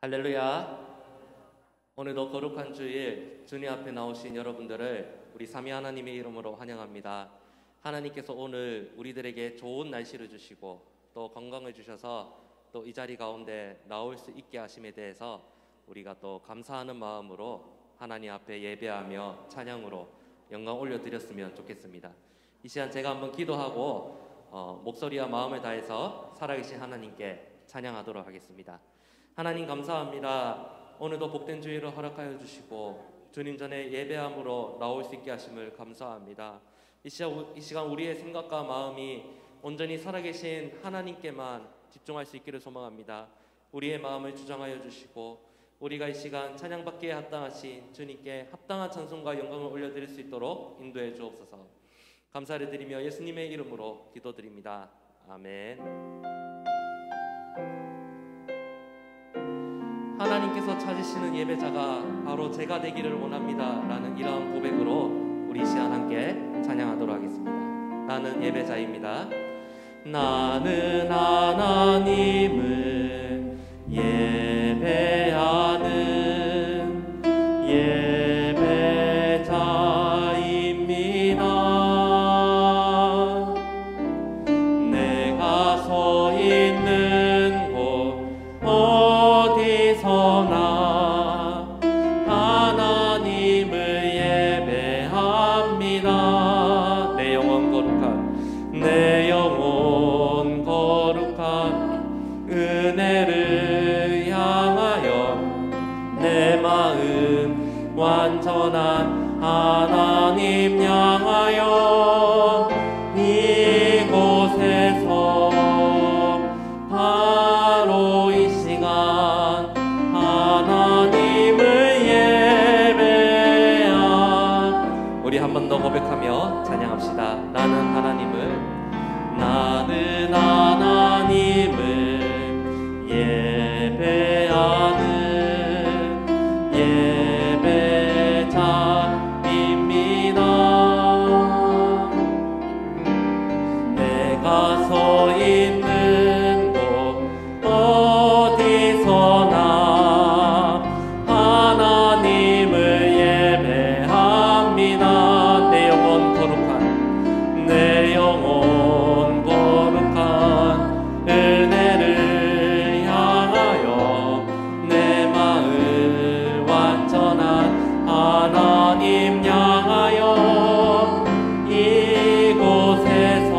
할렐루야. 오늘도 거룩한 주일 주님 앞에 나오신 여러분들을 우리 삼위 하나님의 이름으로 환영합니다. 하나님께서 오늘 우리들에게 좋은 날씨를 주시고 또 건강을 주셔서 또 이 자리 가운데 나올 수 있게 하심에 대해서 우리가 또 감사하는 마음으로 하나님 앞에 예배하며 찬양으로 영광 올려드렸으면 좋겠습니다. 이 시간 제가 한번 기도하고 목소리와 마음을 다해서 살아계신 하나님께 찬양하도록 하겠습니다. 하나님 감사합니다. 오늘도 복된 주일을 허락하여 주시고 주님 전에 예배함으로 나올 수 있게 하심을 감사합니다. 이 시간 우리의 생각과 마음이 온전히 살아계신 하나님께만 집중할 수 있기를 소망합니다. 우리의 마음을 주장하여 주시고 우리가 이 시간 찬양받기에 합당하신 주님께 합당한 찬송과 영광을 올려드릴 수 있도록 인도해 주옵소서. 감사를 드리며 예수님의 이름으로 기도드립니다. 아멘. 하나님께서 찾으시는 예배자가 바로 제가 되기를 원합니다 라는 이러한 고백으로 우리 시간 함께 찬양하도록 하겠습니다. 나는 예배자입니다. 나는 하나님을 예배하는 예배자입니다. 내가 서 있는 곳 어디서나 하나님을 예배합니다. 내 영혼 거룩한 은혜를 향하여 내 마음 완전한 하나님 향하여 이곳에서 바로 이 시간 하나님을 예배함. 우리 한 번 더 고백하며 찬양합시다. 나는 하나님을 예배하는 예배자입니다. 내가 서 있는 곳 어디서나 하나님을 예배합니다. 내 영혼 거룩한 은혜를 향하여 내 마음 완전한 하나님 향하여 이곳에서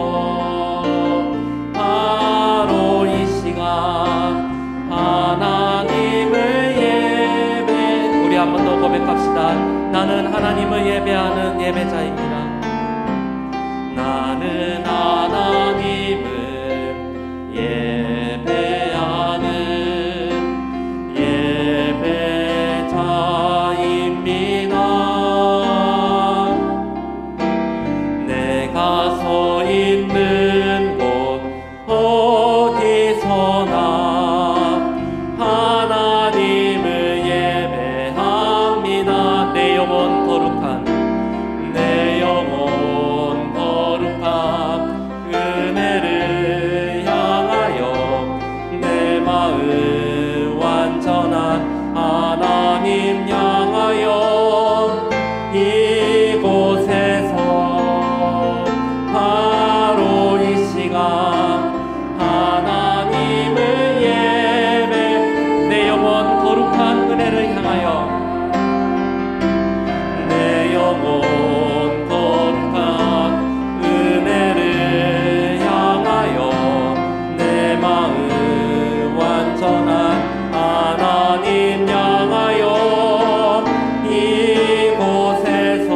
바로 이 시간 하나님을 예배. 우리 한 번 더 고백합시다. 나는 하나님을 예배하는 예배자입니다. 나는 하나님을 예배하는 예배자입니다. 내가 서 있는 곳 어디서나 하나님을 예배합니다. 내 영혼 거룩한 은혜를 향하여 내 마음 완전한 하나님 향하여 이곳에서 바로 이 시간 하나님을 예배. 내 영혼 거룩한 은혜를 향하여 내 영혼 하나님 향하여 이곳에서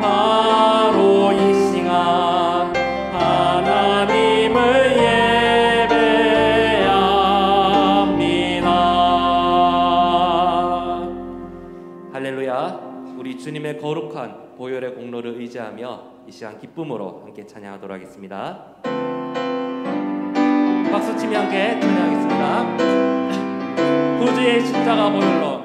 바로 이 시간 하나님을 예배합니다. 할렐루야. 우리 주님의 거룩한 보혈의 공로를 의지하며 이 시간 기쁨으로 함께 찬양하도록 하겠습니다. 박수치며 함께 찬양하겠습니다. 구주의 십자가 보혈로,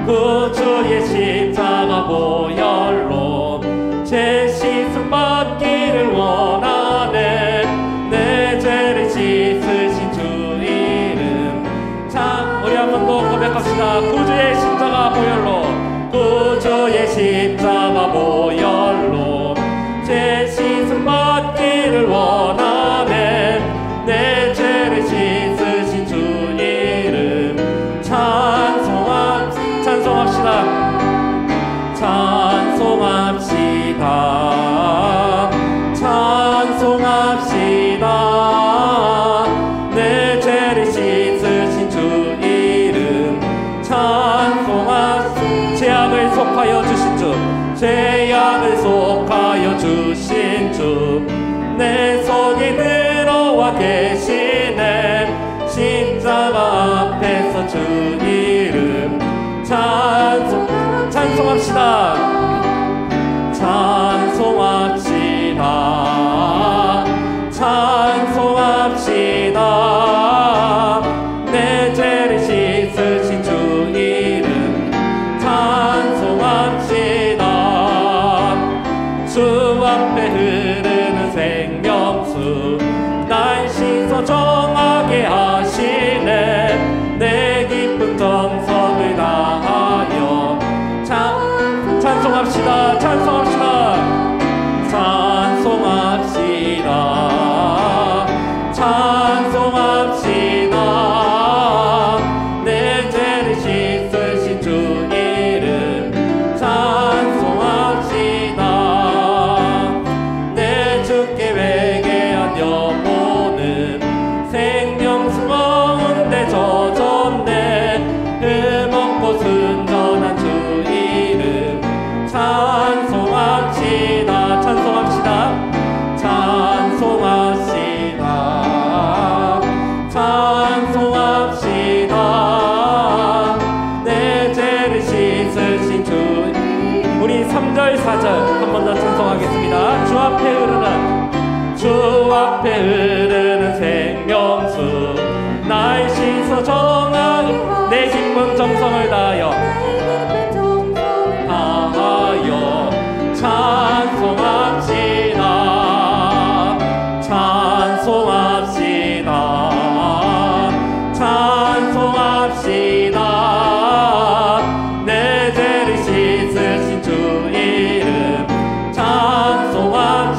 구주의 십자가 보혈로 죄 씻음 받기를 원하네. 내 죄를 씻으신 주 이름 십자가 보혈로 제 씻음 받기를 원하네. 내 죄를 씻으신 주 이름 찬송합시다. 내 죄를 씻으신 주 이름 찬송합시다. 죄악을 속하여 주신 주, 죄악을 속하여 주신 주, 내 속에 들어와 계시네. 십자가 앞에서 주 이름 찬송합시다. 내 죄를 씻으신 주 이름 찬송합시다. 주 앞에 흐르는 생명수 날 씻어 정하게 하시네. 내 깊은 정성을 다하여 찬송합시다. 내 죄를 씻으신 주 이름 찬송합시다. 내 주께 회개한 영혼은 생명수 가운데 젖었네. 흠없고 순전한 주 이름 찬송합시다. 내 죄를 씻으신 주. 우리 3절 4절 한 번 더 찬송하겠습니다. 주 앞에 흐르는 생명수 날 씻어 정하게 내 기쁜 정성을 다하여 찬송합시다. 내 죄를 씻으신 주 이름 찬송합시다.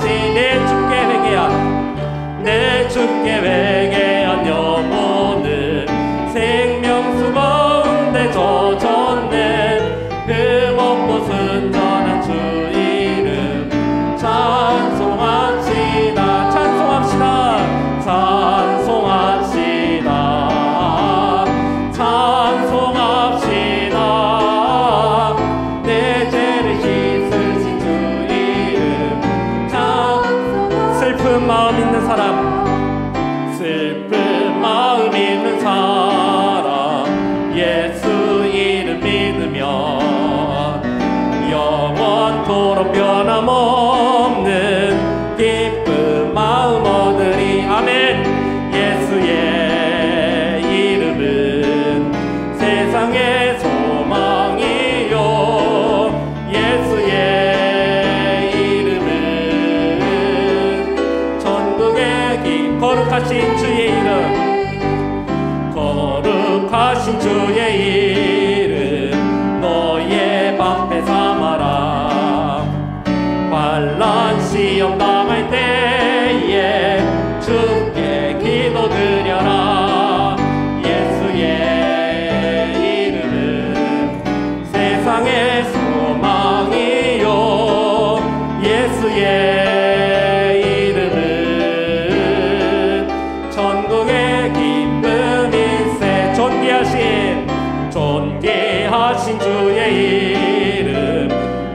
내 주께 회개한 영혼은 생명수 가운데 젖었네. 흠없고 순전한 주 이름 찬송합시다. 내 죄를 씻으신 주 이름 슬픈 마음 있는 사람 예수 이름 믿으면 영원토록 변함없는 기쁜 마음 얻으리. 아멘. 예수의 이름은 세상의 소망이요. 예수의 이름은 천국의 거룩하신 주의 이름, 거룩하신 주의 이름 너의 방패 삼아라. 환난 시험 당할 때에 주께 기도드려라. 예수의 이름은 세상의 소망이요. 예수의 이름은 천국의 기쁨일세. 존귀하신 주의 이름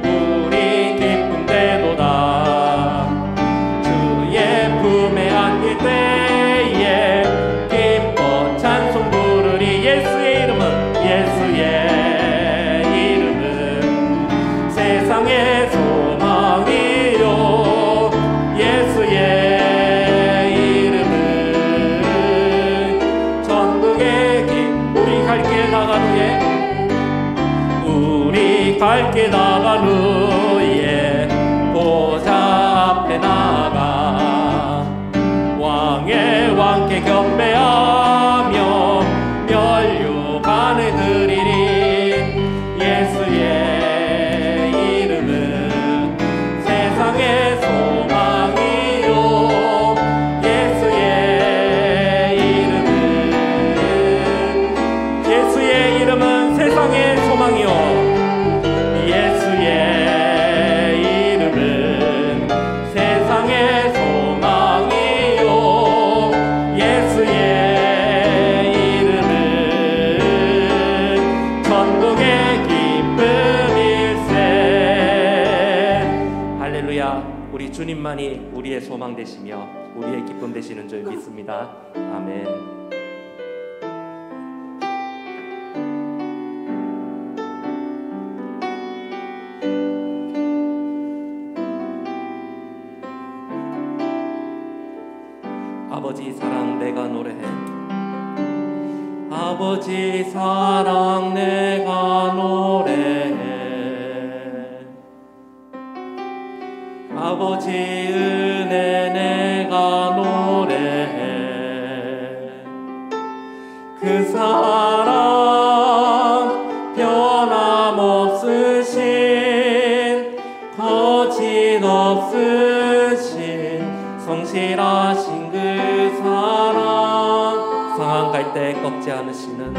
우리 기쁨되도다. 주의 품에 안길 때에 기뻐 찬송 부르리. 예수의 이름은 세상의 소망이요. 예수의 이름은 천국의 우리 갈 길 나간 후에 보좌 앞에 나가 왕의 왕께 경배하며 면류관을 드리리. 예수의 주님만이 우리의 소망 되시며 우리의 기쁨 되시는 줄 믿습니다. 아멘. 아버지 사랑 내가 노래해. 아버지 사랑 내가 노래해. 아버지 은혜 내가 노래해. 그 사랑 변함없으신 거짓없으신 성실하신 그 사랑 상한 갈 때 꺾지 않으시는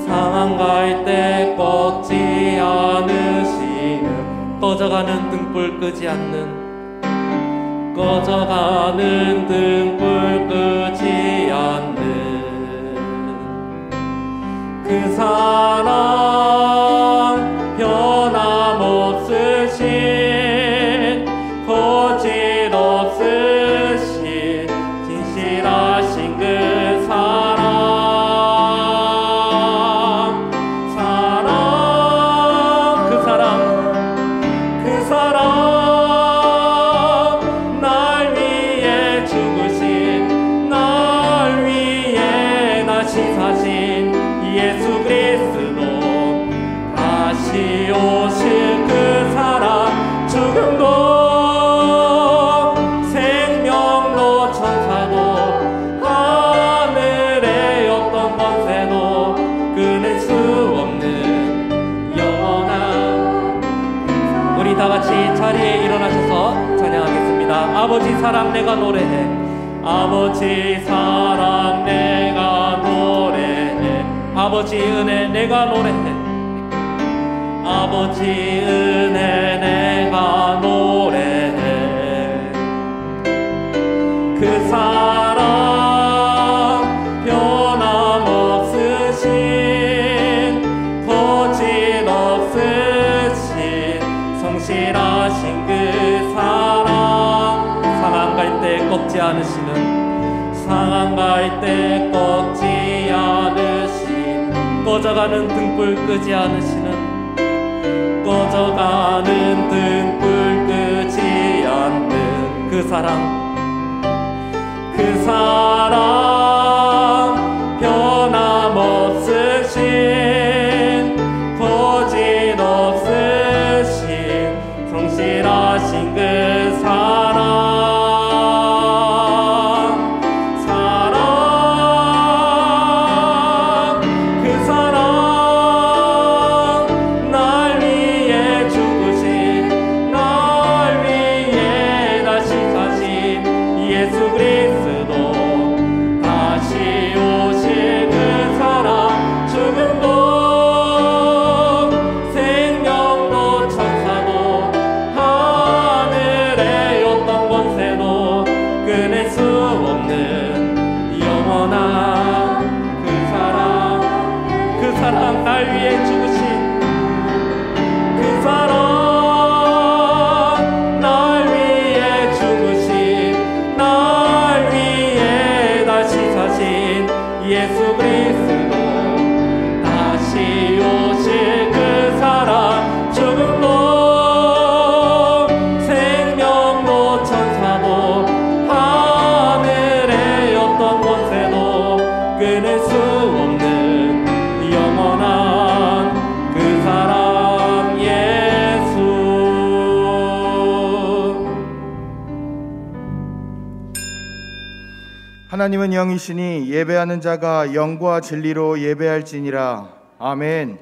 상한 갈 때 꺾지 않으시는 꺼져가는 등불 끄지 않는 꺼져가는 등불 끄지 않는 그 사랑 변함없으신 거짓없으신 진실하신 그 사랑 그 사랑 날 위해 죽으신 날 위해 다시 사신 예수 그리스도 다시 오실 그 사랑 죽음도 생명도 천사도 하늘의 어떤 권세도 끊을 수 없는 영원한 우리 다같이 자리에 일어나셔서 찬양하겠습니다. 아버지 사랑 내가 노래해. 아버지 사랑 내가 노래해. 아버지 은혜 내가 노래해. 아버지 은혜 내가 노래해. 그 사랑 변함없으신 거짓없으신 성실하신 그 사랑 상한 갈 때 꺾지 않으시는 상한 갈 때 꺾지 않으신 꺼져가는 등불 끄지 않으시는 꺼져가는 등불 끄지 않는 그 사랑 변함없으신 거짓없으신 성실하신 그 사랑 그 사랑 날 위해 죽으신 날 위해 다시 사신 예수 그리스도 다시 오실 그 사랑 죽음도 생명도 천사도 하늘의 어떤 권세도 끊을 수 없는 영원한 그 사랑 날 위해 죽으신 그 사랑 날 위해 죽으신 날 위해 다시 사신 예수 그리스도 다시 오실 그 사랑 죽음도 생명도 천사도 하늘의 어떤 권세도 끊을 수 없는 영원한 그 사랑 예수. 하나님은 영이시니 예배하는 자가 영과 진리로 예배할지니라. 아멘.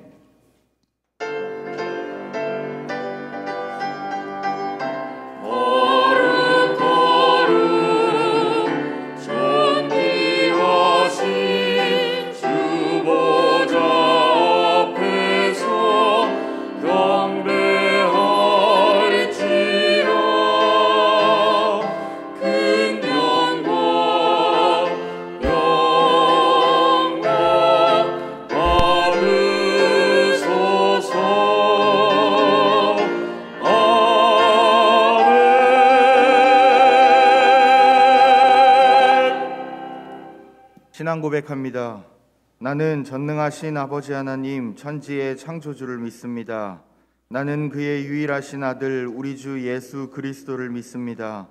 영광 신앙 고백합니다. 나는 전능하신 아버지 하나님 천지의 창조주를 믿습니다. 나는 그의 유일하신 아들 우리 주 예수 그리스도를 믿습니다.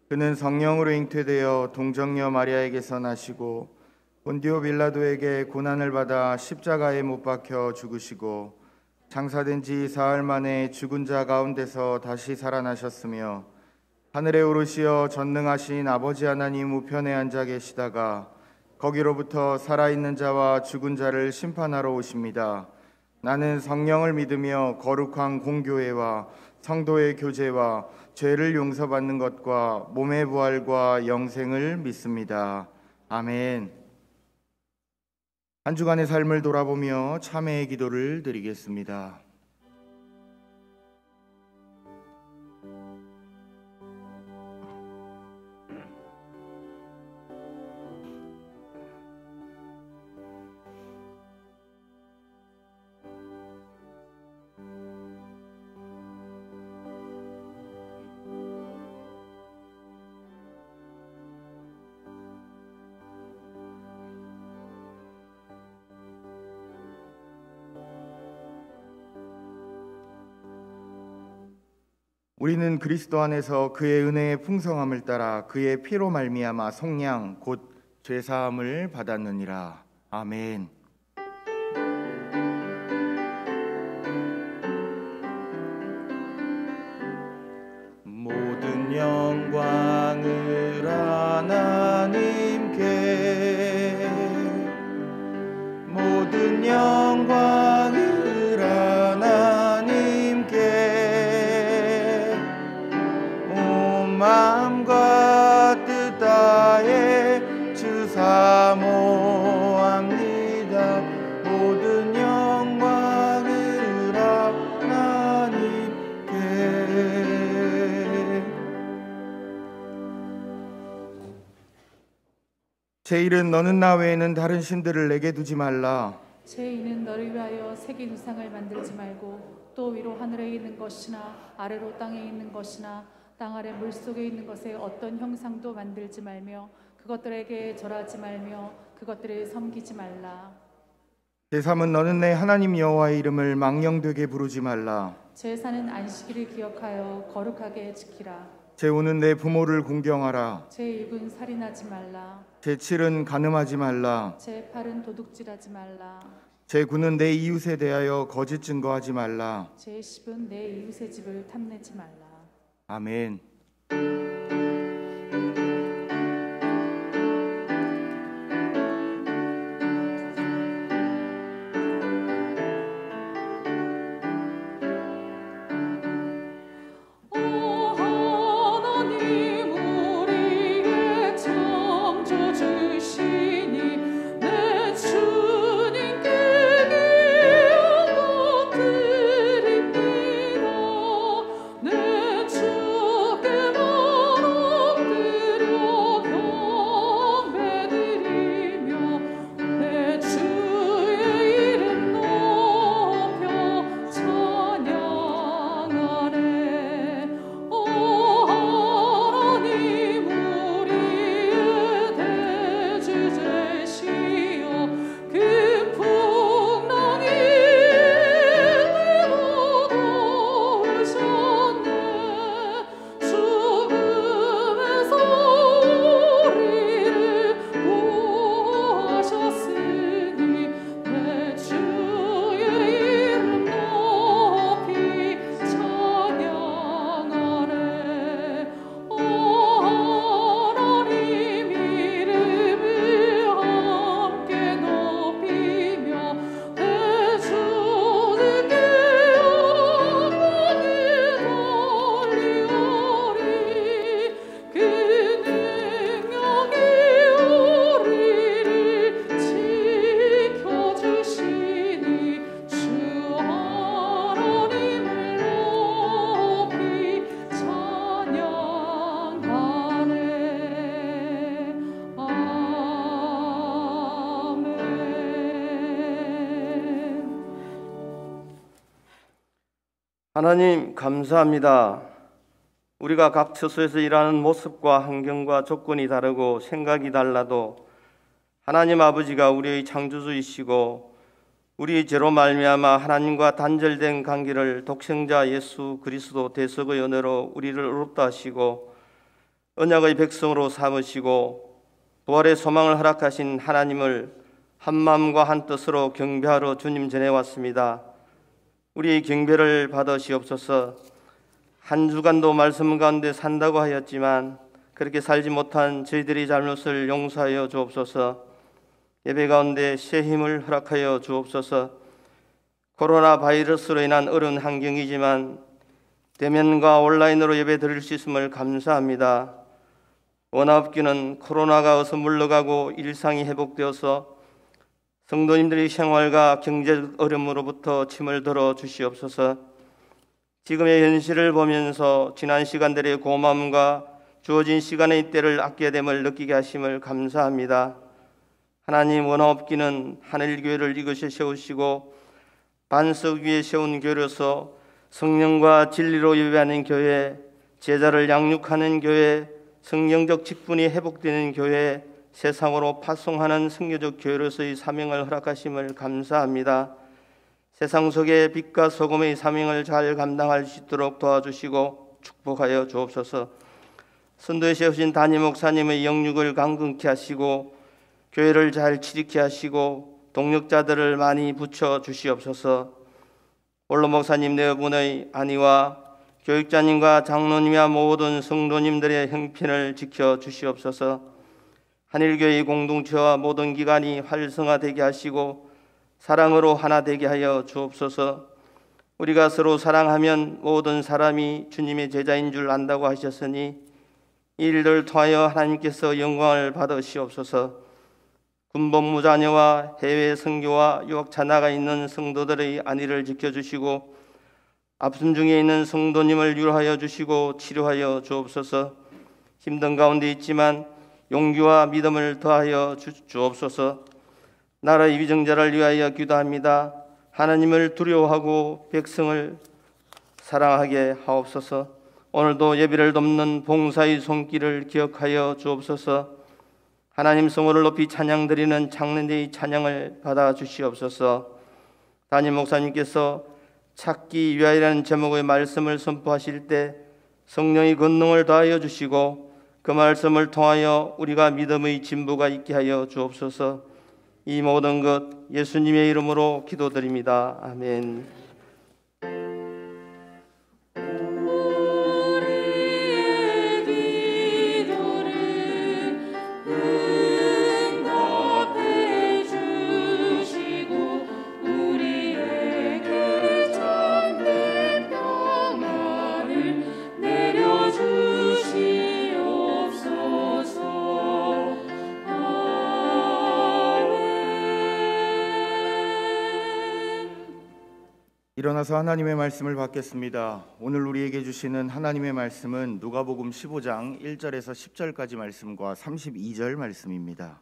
그는 성령으로 잉태되어 동정녀 마리아에게서 나시고 본디오 빌라도에게 고난을 받아 십자가에 못 박혀 죽으시고 장사된 지 사흘 만에 죽은 자 가운데서 다시 살아나셨으며 하늘에 오르시어 전능하신 아버지 하나님 우편에 앉아 계시다가 거기로부터 살아있는 자와 죽은 자를 심판하러 오십니다. 나는 성령을 믿으며 거룩한 공교회와 성도의 교제와 죄를 용서받는 것과 몸의 부활과 영생을 믿습니다. 아멘. 한 주간의 삶을 돌아보며 참회의 기도를 드리겠습니다. 우리는 그리스도 안에서 그의 은혜의 풍성함을 따라 그의 피로 말미암아 속량 곧 죄사함을 받았느니라. 아멘. 모든 영광을 하나님께, 모든 영광을 하나님께, 온 마음과 뜻 다해 주 사모합니다. 모든 영광을 하나님께. 제1은 너는 나 외에는 다른 신들을 내게 두지 말라. 제2는 너를 위하여 새긴 우상을 만들지 말고 또 위로 하늘에 있는 것이나 아래로 땅에 있는 것이나 땅 아래 물속에 있는 것에 어떤 형상도 만들지 말며 그것들에게 절하지 말며 그것들을 섬기지 말라. 제3은 너는 내 하나님 여호와의 이름을 망령되게 부르지 말라. 제4는 안식일을 기억하여 거룩하게 지키라. 제5는 내 부모를 공경하라. 제6은 살인하지 말라. 제7은 간음하지 말라. 제8은 도둑질하지 말라. 제9는 내 이웃에 대하여 거짓 증거하지 말라. 제10은 내 이웃의 집을 탐내지 말라. 아멘. 하나님 감사합니다. 우리가 각 처소에서 일하는 모습과 환경과 조건이 다르고 생각이 달라도 하나님 아버지가 우리의 창조주이시고 우리 죄로 말미암아 하나님과 단절된 관계를 독생자 예수 그리스도 대속의 은혜로 우리를 의롭다 하시고 언약의 백성으로 삼으시고 부활의 소망을 허락하신 하나님을 한 마음과 한 뜻으로 경배하러 주님 전에 왔습니다. 우리의 경배를 받으시옵소서. 한 주간도 말씀 가운데 산다고 하였지만 그렇게 살지 못한 저희들의 잘못을 용서하여 주옵소서. 예배 가운데 새 힘을 허락하여 주옵소서. 코로나 바이러스로 인한 어려운 환경이지만 대면과 온라인으로 예배 드릴 수 있음을 감사합니다. 원하옵기는 코로나가 어서 물러가고 일상이 회복되어서 성도님들의 생활과 경제 어려움으로부터 침을 들어 주시옵소서. 지금의 현실을 보면서 지난 시간들의 고마움과 주어진 시간의 때를 아껴야 됨을 느끼게 하심을 감사합니다. 하나님, 원하옵기는 하늘교회를 이곳에 세우시고 반석 위에 세운 교회로서 성령과 진리로 예배하는 교회, 제자를 양육하는 교회, 성경적 직분이 회복되는 교회, 세상으로 파송하는 선교적 교회로서의 사명을 허락하심을 감사합니다. 세상 속에 빛과 소금의 사명을 잘 감당할 수 있도록 도와주시고 축복하여 주옵소서. 선도에 세우신 담임 목사님의 영육을 강건케 하시고 교회를 잘 치리케 하시고 동력자들을 많이 붙여 주시옵소서. 원로 목사님 네 분의 안위와 교육자님과 장로님과 모든 성도님들의 형편을 지켜 주시옵소서. 한일교회 공동체와 모든 기관이 활성화되게 하시고 사랑으로 하나 되게 하여 주옵소서. 우리가 서로 사랑하면 모든 사람이 주님의 제자인 줄 안다고 하셨으니 이 일들을 통하여 하나님께서 영광을 받으시옵소서. 군복무 자녀와 해외 선교와 유학차 나가 있는 성도들의 안위를 지켜주시고 아픔 중에 있는 성도님을 위로하여 주시고 치료하여 주옵소서. 힘든 가운데 있지만 용기와 믿음을 더하여 주옵소서. 나라의 위정자를 위하여 기도합니다. 하나님을 두려워하고 백성을 사랑하게 하옵소서. 오늘도 예배를 돕는 봉사의 손길을 기억하여 주옵소서. 하나님 성호를 높이 찬양드리는 창년대의 찬양을 받아 주시옵소서. 담임 목사님께서 찾기 위하여라는 제목의 말씀을 선포하실 때 성령의 권능을 더하여 주시고 그 말씀을 통하여 우리가 믿음의 진보가 있게 하여 주옵소서. 이 모든 것 예수님의 이름으로 기도드립니다. 아멘. 일어나서 하나님의 말씀을 받겠습니다. 오늘 우리에게 주시는 하나님의 말씀은 누가복음 15장 1절에서 10절까지 말씀과 32절 말씀입니다.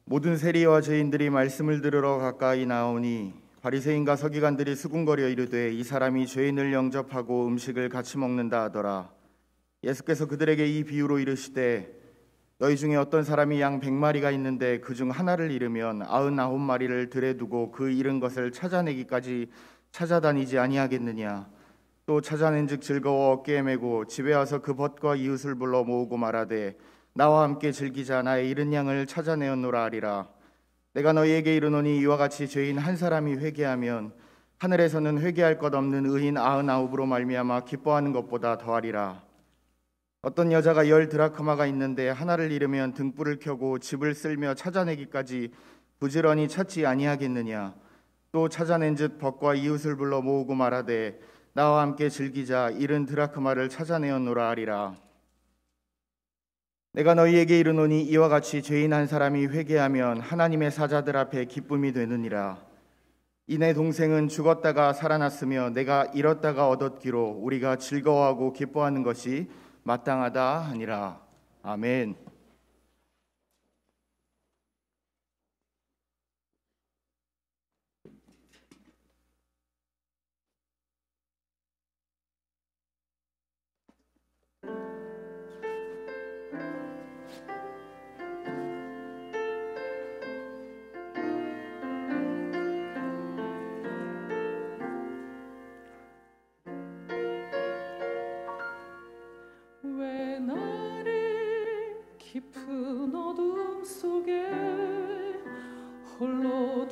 모든 세리와 죄인들이 말씀을 들으러 가까이 나오니 바리새인과 서기관들이 수군거려 이르되 이 사람이 죄인을 영접하고 음식을 같이 먹는다 하더라. 예수께서 그들에게 이 비유로 이르시되 너희 중에 어떤 사람이 양 100마리가 있는데 그중 하나를 잃으면 99마리를 들에 두고 그 잃은 것을 찾아내기까지 찾아다니지 아니하겠느냐. 또 찾아낸즉 즐거워 어깨에 메고 집에 와서 그 벗과 이웃을 불러 모으고 말하되 나와 함께 즐기자. 나의 잃은 양을 찾아내었노라 하리라. 내가 너희에게 이르노니 이와 같이 죄인 한 사람이 회개하면 하늘에서는 회개할 것 없는 의인 99으로 말미암아 기뻐하는 것보다 더하리라. 어떤 여자가 10 드라크마가 있는데 하나를 잃으면 등불을 켜고 집을 쓸며 찾아내기까지 부지런히 찾지 아니하겠느냐. 또 찾아낸즉 벗과 이웃을 불러 모으고 말하되 나와 함께 즐기자. 잃은 드라크마를 찾아내었노라 하리라. 내가 너희에게 이르노니 이와 같이 죄인 한 사람이 회개하면 하나님의 사자들 앞에 기쁨이 되느니라. 이내 동생은 죽었다가 살아났으며 내가 잃었다가 얻었기로 우리가 즐거워하고 기뻐하는 것이 마땅하다 하니라. 아멘.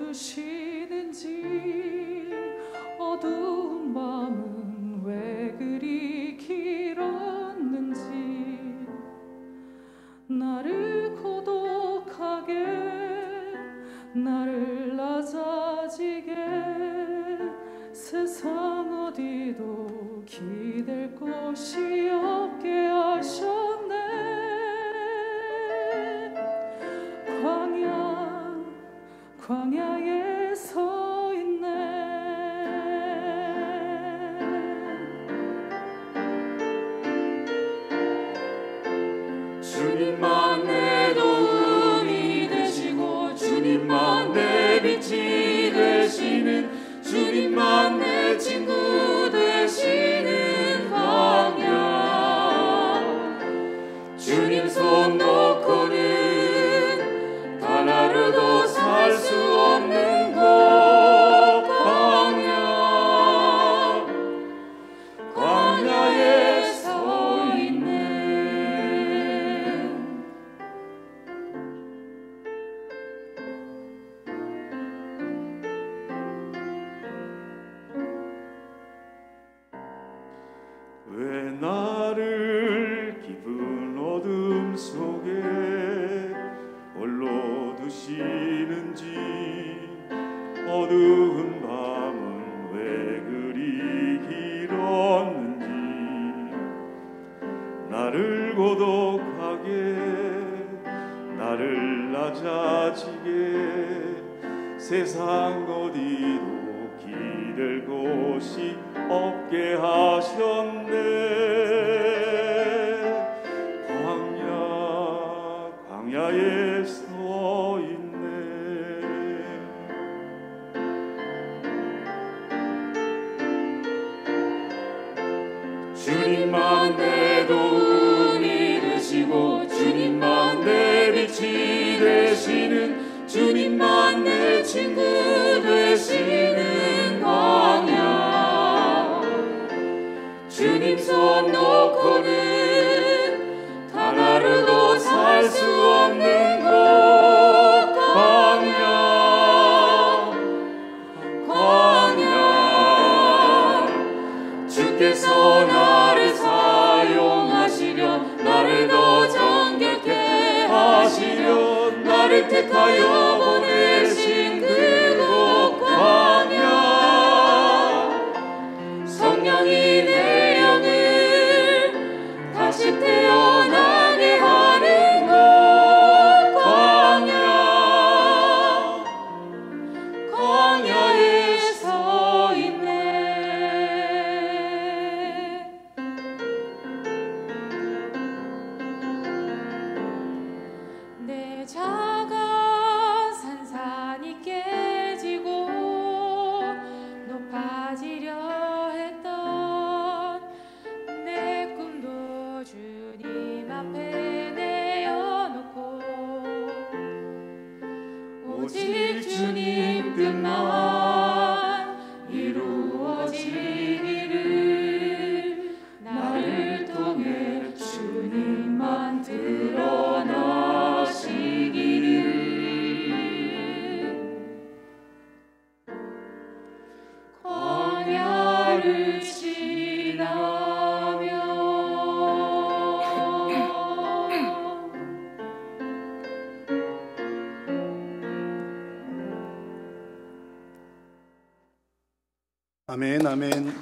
두시는지 어두운 밤은 왜 그리 길었는지 나를 고독하게 나를 낮아지게 세상 어디도 기댈 곳이 없게 하셨네. 광야에 서 있네. 주님만 내 도움이 되시고 주님만 내 빛이 되시는 주님만 내 친구 되시는 광야. 주님 손 놓고는 단 하루도 살 수 없는 곳 광야에 서 있네. 왜 나를 깊은 어둠 속에 홀로 두시는지 어두운 밤은 왜 그리 길었는지 나를 고독하게 나를 낮아지게 세상 어디도 기댈 곳이 없게 하셨네. 광야에 서 있네. 주님만 내 도움이 되시고 주님만 내 빛이 되시는 주님만 내 친구 되시는 광야. 주님 손 놓고는 단 하루도 살 수 없는 곳 광야. 주께서 나를 사용하시려 나를 더 정결케 하시려 나를 택하여 보내신 그곳 광야. 성령이 내 영을 다시 태어나게 하는 곳 광야에 서 있네. 내 작은 산산이 깨지고 높아지려 했던 내 꿈도 주님 앞에 내어놓고 오직 주님 뜻만 이루어지기를 나를 통해 주님만 드러나시기를. 광야를 지나며 아멘, 아멘.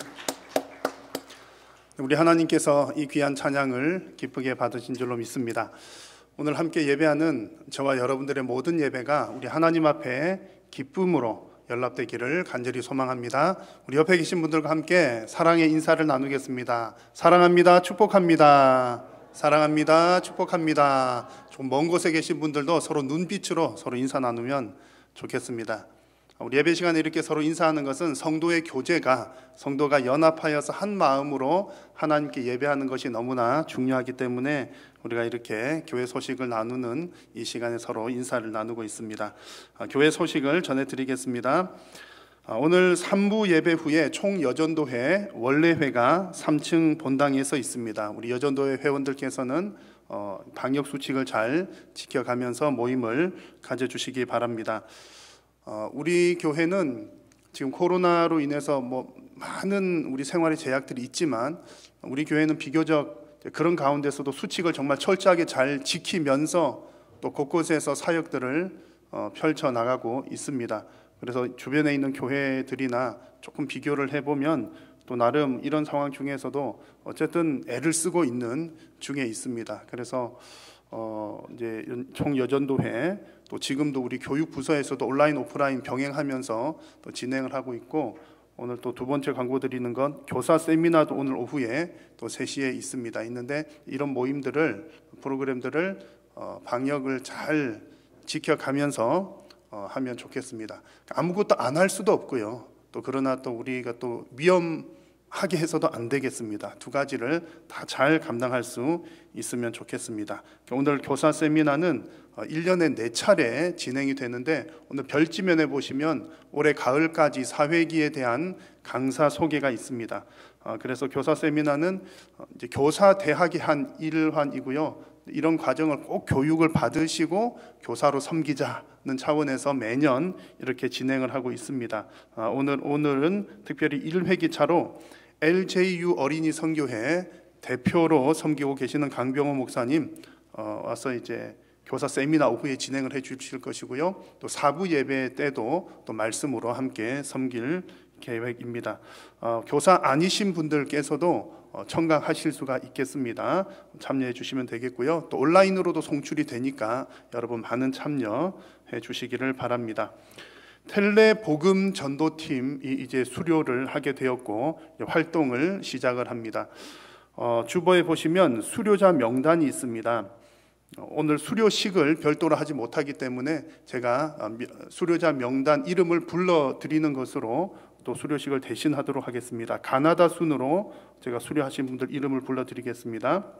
우리 하나님께서 이 귀한 찬양을 기쁘게 받으신 줄로 믿습니다. 오늘 함께 예배하는 저와 여러분들의 모든 예배가 우리 하나님 앞에 기쁨으로 연락되기를 간절히 소망합니다. 우리 옆에 계신 분들과 함께 사랑의 인사를 나누겠습니다. 사랑합니다. 축복합니다. 사랑합니다. 축복합니다. 좀 먼 곳에 계신 분들도 서로 눈빛으로 서로 인사 나누면 좋겠습니다. 우리 예배 시간에 이렇게 서로 인사하는 것은 성도의 교제가, 성도가 연합하여서 한 마음으로 하나님께 예배하는 것이 너무나 중요하기 때문에 우리가 이렇게 교회 소식을 나누는 이 시간에 서로 인사를 나누고 있습니다. 교회 소식을 전해드리겠습니다. 오늘 3부 예배 후에 총여전도회 원래회가 3층 본당에서 있습니다. 우리 여전도회 회원들께서는 방역수칙을 잘 지켜가면서 모임을 가져주시기 바랍니다. 우리 교회는 지금 코로나로 인해서 많은 우리 생활의 제약들이 있지만 우리 교회는 비교적 그런 가운데서도 수칙을 정말 철저하게 잘 지키면서 또 곳곳에서 사역들을 펼쳐 나가고 있습니다. 그래서 주변에 있는 교회들이나 조금 비교를 해보면 또 나름 이런 상황 중에서도 어쨌든 애를 쓰고 있는 중에 있습니다. 그래서 이제 총여전도회 또 지금도 우리 교육부서에서도 온라인 오프라인 병행하면서 또 진행을 하고 있고, 오늘 또 두 번째 광고 드리는 건 교사 세미나도 오늘 오후에 또 3시에 있는데 이런 모임들을 프로그램들을 방역을 잘 지켜가면서 하면 좋겠습니다. 아무것도 안 할 수도 없고요. 또 그러나 또 우리가 또 위험하게 해서도 안 되겠습니다. 두 가지를 다 잘 감당할 수 있으면 좋겠습니다. 오늘 교사 세미나는 1년에 4차례 진행이 되는데 오늘 별지면에 보시면 올해 가을까지 사회기에 대한 강사 소개가 있습니다. 그래서 교사 세미나는 이제 교사 대학의 한 일환이고요. 이런 과정을 꼭 교육을 받으시고 교사로 섬기자는 차원에서 매년 이렇게 진행을 하고 있습니다. 오늘은 특별히 1회기차로 LJU 어린이 선교회 대표로 섬기고 계시는 강병호 목사님 와서 이제 교사 세미나 오후에 진행을 해 주실 것이고요. 또 4부 예배 때도 또 말씀으로 함께 섬길 계획입니다. 교사 아니신 분들께서도 청강하실 수가 있겠습니다. 참여해 주시면 되겠고요. 또 온라인으로도 송출이 되니까 여러분 많은 참여해 주시기를 바랍니다. 텔레 복음 전도팀이 이제 수료를 하게 되었고 활동을 시작을 합니다. 주보에 보시면 수료자 명단이 있습니다. 오늘 수료식을 별도로 하지 못하기 때문에 제가 수료자 명단 이름을 불러드리는 것으로 또 수료식을 대신하도록 하겠습니다. 가나다 순으로 제가 수료하신 분들 이름을 불러드리겠습니다.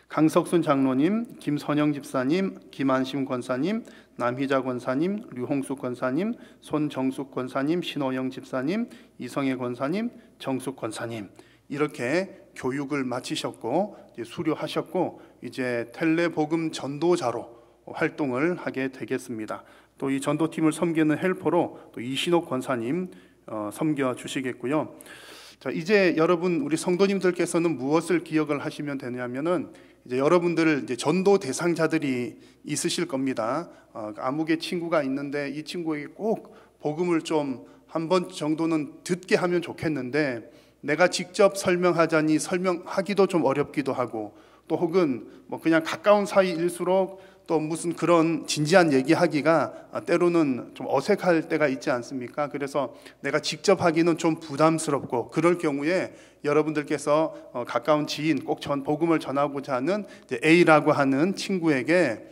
강석순 장로님, 김선영 집사님, 김한심 권사님, 남희자 권사님, 류홍숙 권사님, 손정숙 권사님, 신호영 집사님, 이성애 권사님, 정숙 권사님, 이렇게 교육을 마치셨고 이제 수료하셨고 이제 텔레복음 전도자로 활동을 하게 되겠습니다. 또 이 전도팀을 섬기는 헬퍼로 또 이신옥 권사님 섬겨 주시겠고요. 자, 이제 여러분 우리 성도님들께서는 무엇을 기억을 하시면 되냐면은 이제 여러분들 이제 전도 대상자들이 있으실 겁니다. 아무개 친구가 있는데 이 친구에게 꼭 복음을 좀 한 번 정도는 듣게 하면 좋겠는데 내가 직접 설명하자니 설명하기도 좀 어렵기도 하고 또 혹은 뭐 그냥 가까운 사이일수록 또 무슨 그런 진지한 얘기하기가 때로는 좀 어색할 때가 있지 않습니까? 그래서 내가 직접 하기는 좀 부담스럽고 그럴 경우에 여러분들께서 가까운 지인 꼭 복음을 전하고자 하는 A라고 하는 친구에게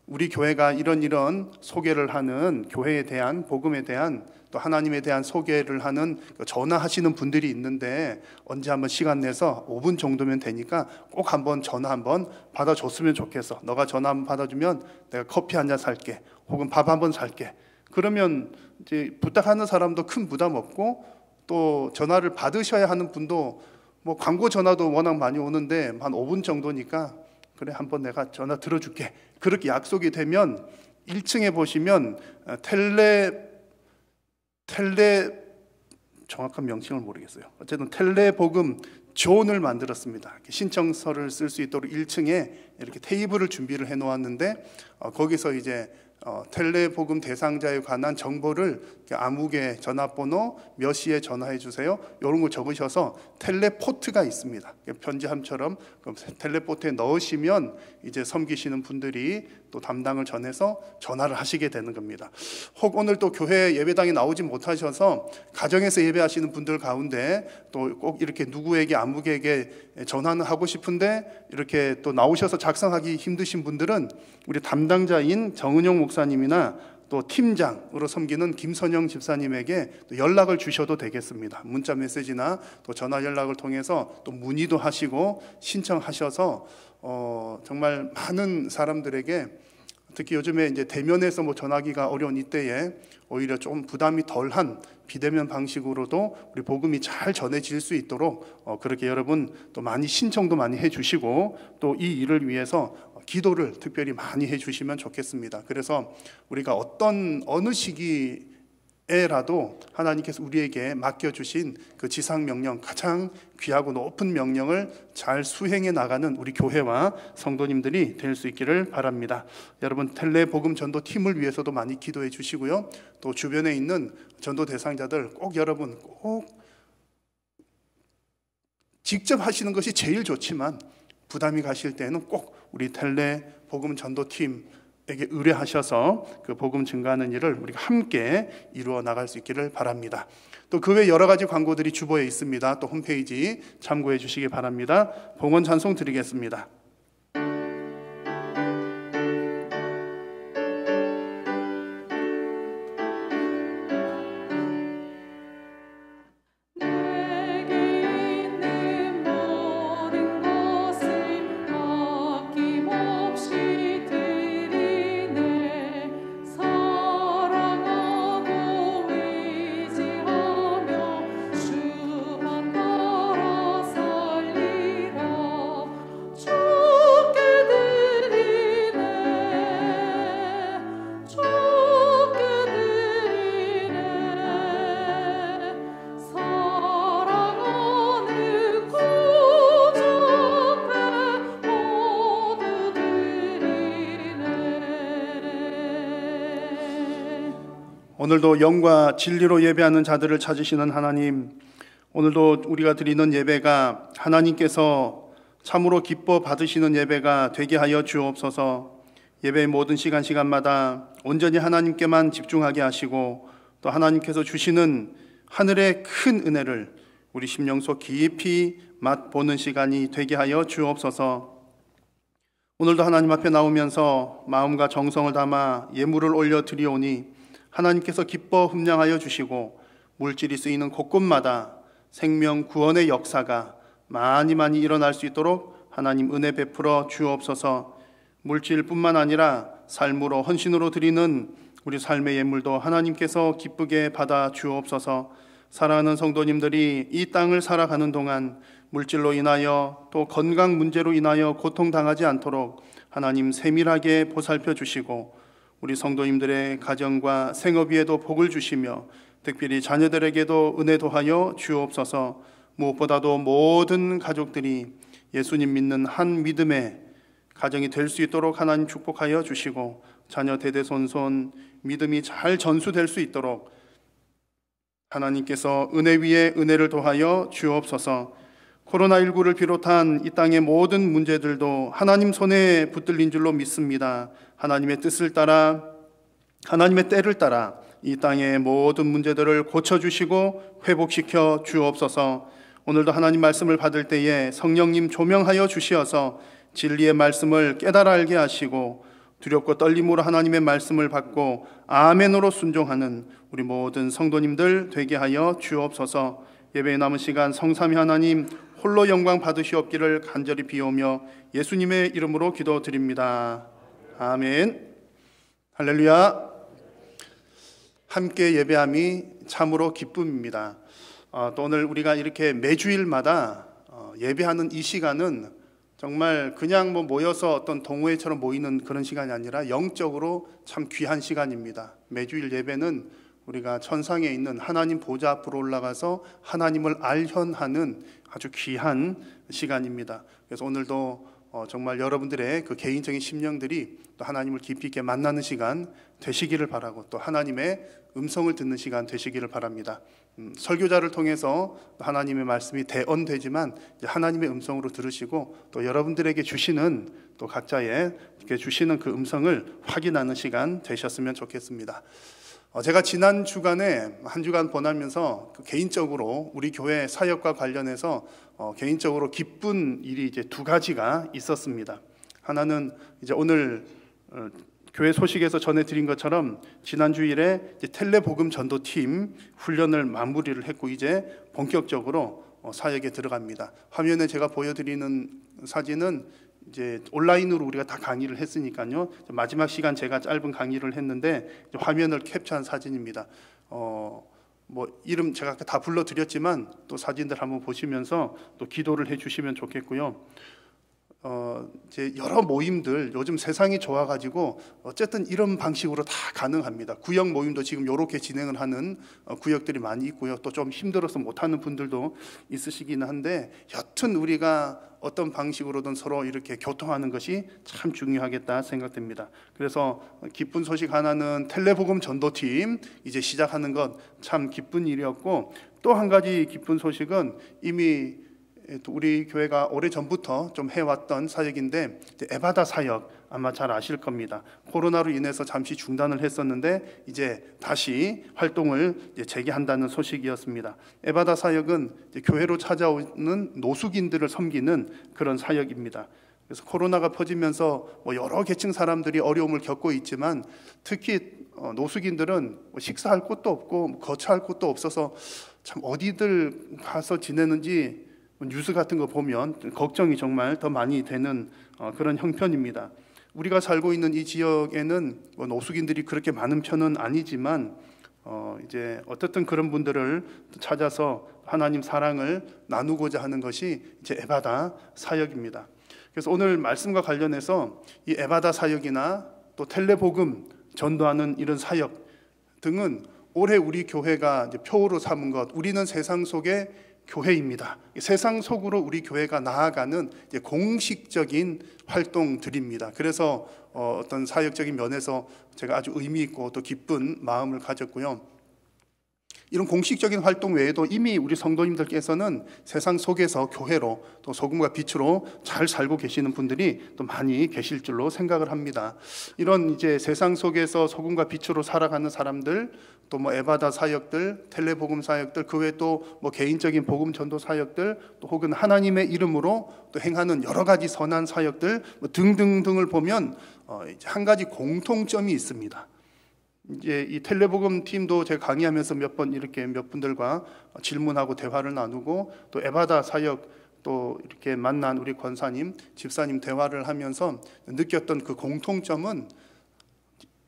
우리 교회가 이런 소개를 하는 교회에 대한 복음에 대한 또 하나님에 대한 소개를 하는 전화하시는 분들이 있는데 언제 한번 시간 내서 5분 정도면 되니까 꼭 한번 전화 한번 받아줬으면 좋겠어. 너가 전화 한번 받아주면 내가 커피 한 잔 살게 혹은 밥 한번 살게. 그러면 이제 부탁하는 사람도 큰 부담 없고 또 전화를 받으셔야 하는 분도 뭐 광고 전화도 워낙 많이 오는데 한 5분 정도니까 그래 한번 내가 전화 들어줄게. 그렇게 약속이 되면 1층에 보시면 텔레 정확한 명칭을 모르겠어요. 어쨌든 텔레복음 존을 만들었습니다. 신청서를 쓸 수 있도록 1층에 이렇게 테이블을 준비를 해 놓았는데 거기서 이제 텔레복음 대상자에 관한 정보를 아무개 전화번호 몇 시에 전화해 주세요. 이런 걸 적으셔서 텔레포트가 있습니다. 편지함처럼 텔레포트에 넣으시면 이제 섬기시는 분들이 또 담당을 전해서 전화를 하시게 되는 겁니다. 혹 오늘 또 교회 예배당에 나오지 못하셔서 가정에서 예배하시는 분들 가운데 또 꼭 이렇게 누구에게 아무개에게 전화는 하고 싶은데 이렇게 또 나오셔서 작성하기 힘드신 분들은 우리 담당자인 정은영 목사님이나 또 팀장으로 섬기는 김선영 집사님에게 또 연락을 주셔도 되겠습니다. 문자 메시지나 또 전화 연락을 통해서 또 문의도 하시고 신청하셔서 정말 많은 사람들에게 특히 요즘에 이제 대면에서 뭐 전화기가 어려운 이때에 오히려 좀 부담이 덜한 비대면 방식으로도 우리 복음이 잘 전해질 수 있도록 그렇게 여러분 또 많이 신청도 많이 해주시고 또 이 일을 위해서 기도를 특별히 많이 해주시면 좋겠습니다. 그래서 우리가 어느 시기에라도 하나님께서 우리에게 맡겨주신 그 지상명령, 가장 귀하고 높은 명령을 잘 수행해 나가는 우리 교회와 성도님들이 될 수 있기를 바랍니다. 여러분, 텔레복음 전도팀을 위해서도 많이 기도해 주시고요. 또 주변에 있는 전도 대상자들 꼭 여러분 꼭 직접 하시는 것이 제일 좋지만 부담이 가실 때는 꼭 우리 텔레복음 전도팀에게 의뢰하셔서 그 복음 증가하는 일을 우리가 함께 이루어 나갈 수 있기를 바랍니다. 또 그 외 여러 가지 광고들이 주보에 있습니다. 또 홈페이지 참고해 주시기 바랍니다. 봉헌 찬송 드리겠습니다. 오늘도 영과 진리로 예배하는 자들을 찾으시는 하나님, 오늘도 우리가 드리는 예배가 하나님께서 참으로 기뻐 받으시는 예배가 되게 하여 주옵소서. 예배의 모든 시간마다 온전히 하나님께만 집중하게 하시고 또 하나님께서 주시는 하늘의 큰 은혜를 우리 심령 속 깊이 맛보는 시간이 되게 하여 주옵소서. 오늘도 하나님 앞에 나오면서 마음과 정성을 담아 예물을 올려 드리오니 하나님께서 기뻐 흠량하여 주시고 물질이 쓰이는 곳곳마다 생명 구원의 역사가 많이 일어날 수 있도록 하나님 은혜 베풀어 주옵소서. 물질뿐만 아니라 삶으로 헌신으로 드리는 우리 삶의 예물도 하나님께서 기쁘게 받아 주옵소서. 사랑하는 성도님들이 이 땅을 살아가는 동안 물질로 인하여 또 건강 문제로 인하여 고통당하지 않도록 하나님 세밀하게 보살펴 주시고 우리 성도님들의 가정과 생업 위에도 복을 주시며 특별히 자녀들에게도 은혜 도하여 주옵소서. 무엇보다도 모든 가족들이 예수님 믿는 한 믿음의 가정이 될 수 있도록 하나님 축복하여 주시고 자녀 대대손손 믿음이 잘 전수될 수 있도록 하나님께서 은혜 위에 은혜를 도하여 주옵소서. 코로나19를 비롯한 이 땅의 모든 문제들도 하나님 손에 붙들린 줄로 믿습니다. 하나님의 뜻을 따라 하나님의 때를 따라 이 땅의 모든 문제들을 고쳐주시고 회복시켜 주옵소서. 오늘도 하나님 말씀을 받을 때에 성령님 조명하여 주시어서 진리의 말씀을 깨달아 알게 하시고 두렵고 떨림으로 하나님의 말씀을 받고 아멘으로 순종하는 우리 모든 성도님들 되게 하여 주옵소서. 예배에 남은 시간 성삼위 하나님 홀로 영광 받으시옵기를 간절히 비오며 예수님의 이름으로 기도드립니다. 아멘. 할렐루야. 함께 예배함이 참으로 기쁨입니다. 또 오늘 우리가 이렇게 매주일마다 예배하는 이 시간은 정말 그냥 모여서 어떤 동호회처럼 모이는 그런 시간이 아니라 영적으로 참 귀한 시간입니다. 매주일 예배는 우리가 천상에 있는 하나님 보좌 앞으로 올라가서 하나님을 알현하는 아주 귀한 시간입니다. 그래서 오늘도 정말 여러분들의 그 개인적인 심령들이 또 하나님을 깊이 있게 만나는 시간 되시기를 바라고 또 하나님의 음성을 듣는 시간 되시기를 바랍니다. 설교자를 통해서 하나님의 말씀이 대언되지만 하나님의 음성으로 들으시고 또 여러분들에게 주시는 또 각자에게 주시는 그 음성을 확인하는 시간 되셨으면 좋겠습니다. 제가 지난 주간에 한 주간 보내면서 개인적으로 우리 교회 사역과 관련해서 개인적으로 기쁜 일이 이제 두 가지가 있었습니다. 하나는 이제 오늘 교회 소식에서 전해드린 것처럼 지난 주일에 이제 텔레복음 전도팀 훈련을 마무리를 했고 이제 본격적으로 사역에 들어갑니다. 화면에 제가 보여드리는 사진은 이제 온라인으로 우리가 다 강의를 했으니까요. 마지막 시간 제가 짧은 강의를 했는데 화면을 캡처한 사진입니다. 이름 제가 다 불러드렸지만 또 사진들 한번 보시면서 또 기도를 해주시면 좋겠고요. 이제 여러 모임들 요즘 세상이 좋아가지고 어쨌든 이런 방식으로 다 가능합니다. 구역 모임도 지금 이렇게 진행을 하는 구역들이 많이 있고요. 또 좀 힘들어서 못하는 분들도 있으시기는 한데 여튼 우리가 어떤 방식으로든 서로 이렇게 교통하는 것이 참 중요하겠다 생각됩니다. 그래서 기쁜 소식 하나는 텔레복음 전도팀 이제 시작하는 것 참 기쁜 일이었고, 또 한 가지 기쁜 소식은 이미 우리 교회가 오래전부터 좀 해왔던 사역인데 에바다 사역 아마 잘 아실 겁니다. 코로나로 인해서 잠시 중단을 했었는데 이제 다시 활동을 재개한다는 소식이었습니다. 에바다 사역은 교회로 찾아오는 노숙인들을 섬기는 그런 사역입니다. 그래서 코로나가 퍼지면서 여러 계층 사람들이 어려움을 겪고 있지만 특히 노숙인들은 식사할 곳도 없고 거처할 곳도 없어서 참 어디들 가서 지내는지 뉴스 같은 거 보면 걱정이 정말 더 많이 되는 그런 형편입니다. 우리가 살고 있는 이 지역에는 노숙인들이 그렇게 많은 편은 아니지만 이제 어떻든 그런 분들을 찾아서 하나님 사랑을 나누고자 하는 것이 이제 에바다 사역입니다. 그래서 오늘 말씀과 관련해서 이 에바다 사역이나 또 텔레복음 전도하는 이런 사역 등은 올해 우리 교회가 이제 표어로 삼은 것, 우리는 세상 속에 교회입니다. 세상 속으로 우리 교회가 나아가는 이제 공식적인 활동들입니다. 그래서 어떤 사역적인 면에서 제가 아주 의미 있고 또 기쁜 마음을 가졌고요. 이런 공식적인 활동 외에도 이미 우리 성도님들께서는 세상 속에서 교회로 또 소금과 빛으로 잘 살고 계시는 분들이 또 많이 계실 줄로 생각을 합니다. 이런 이제 세상 속에서 소금과 빛으로 살아가는 사람들, 또 에바다 사역들, 텔레복음 사역들, 그 외에 또 개인적인 복음 전도 사역들, 또 혹은 하나님의 이름으로 또 행하는 여러 가지 선한 사역들 등등등을 보면 한 가지 공통점이 있습니다. 이제 이 텔레복음 팀도 제가 강의하면서 몇 분들과 질문하고 대화를 나누고 또 에바다 사역 또 이렇게 만난 우리 권사님, 집사님 대화를 하면서 느꼈던 그 공통점은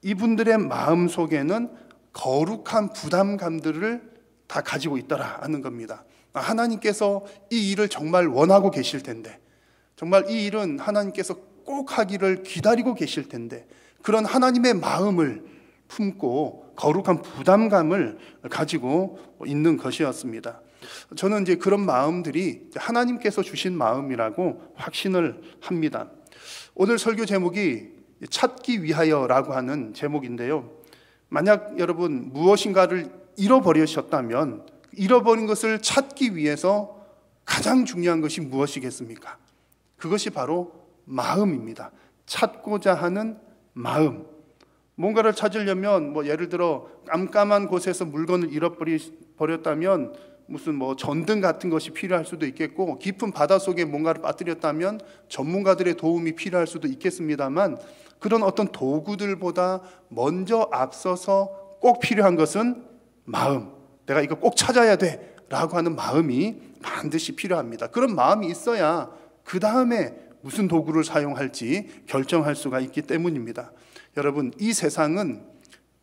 이분들의 마음 속에는 거룩한 부담감들을 다 가지고 있더라 하는 겁니다. 하나님께서 이 일을 정말 원하고 계실 텐데, 정말 이 일은 하나님께서 꼭 하기를 기다리고 계실 텐데, 그런 하나님의 마음을 품고 거룩한 부담감을 가지고 있는 것이었습니다. 저는 이제 그런 마음들이 하나님께서 주신 마음이라고 확신을 합니다. 오늘 설교 제목이 찾기 위하여라고 하는 제목인데요. 만약 여러분 무엇인가를 잃어버리셨다면 잃어버린 것을 찾기 위해서 가장 중요한 것이 무엇이겠습니까? 그것이 바로 마음입니다. 찾고자 하는 마음. 뭔가를 찾으려면 예를 들어 깜깜한 곳에서 물건을 잃어버렸다면 무슨 전등 같은 것이 필요할 수도 있겠고, 깊은 바닷속에 뭔가를 빠뜨렸다면 전문가들의 도움이 필요할 수도 있겠습니다만, 그런 어떤 도구들보다 먼저 앞서서 꼭 필요한 것은 마음. 내가 이거 꼭 찾아야 돼 라고 하는 마음이 반드시 필요합니다. 그런 마음이 있어야 그 다음에 무슨 도구를 사용할지 결정할 수가 있기 때문입니다. 여러분, 이 세상은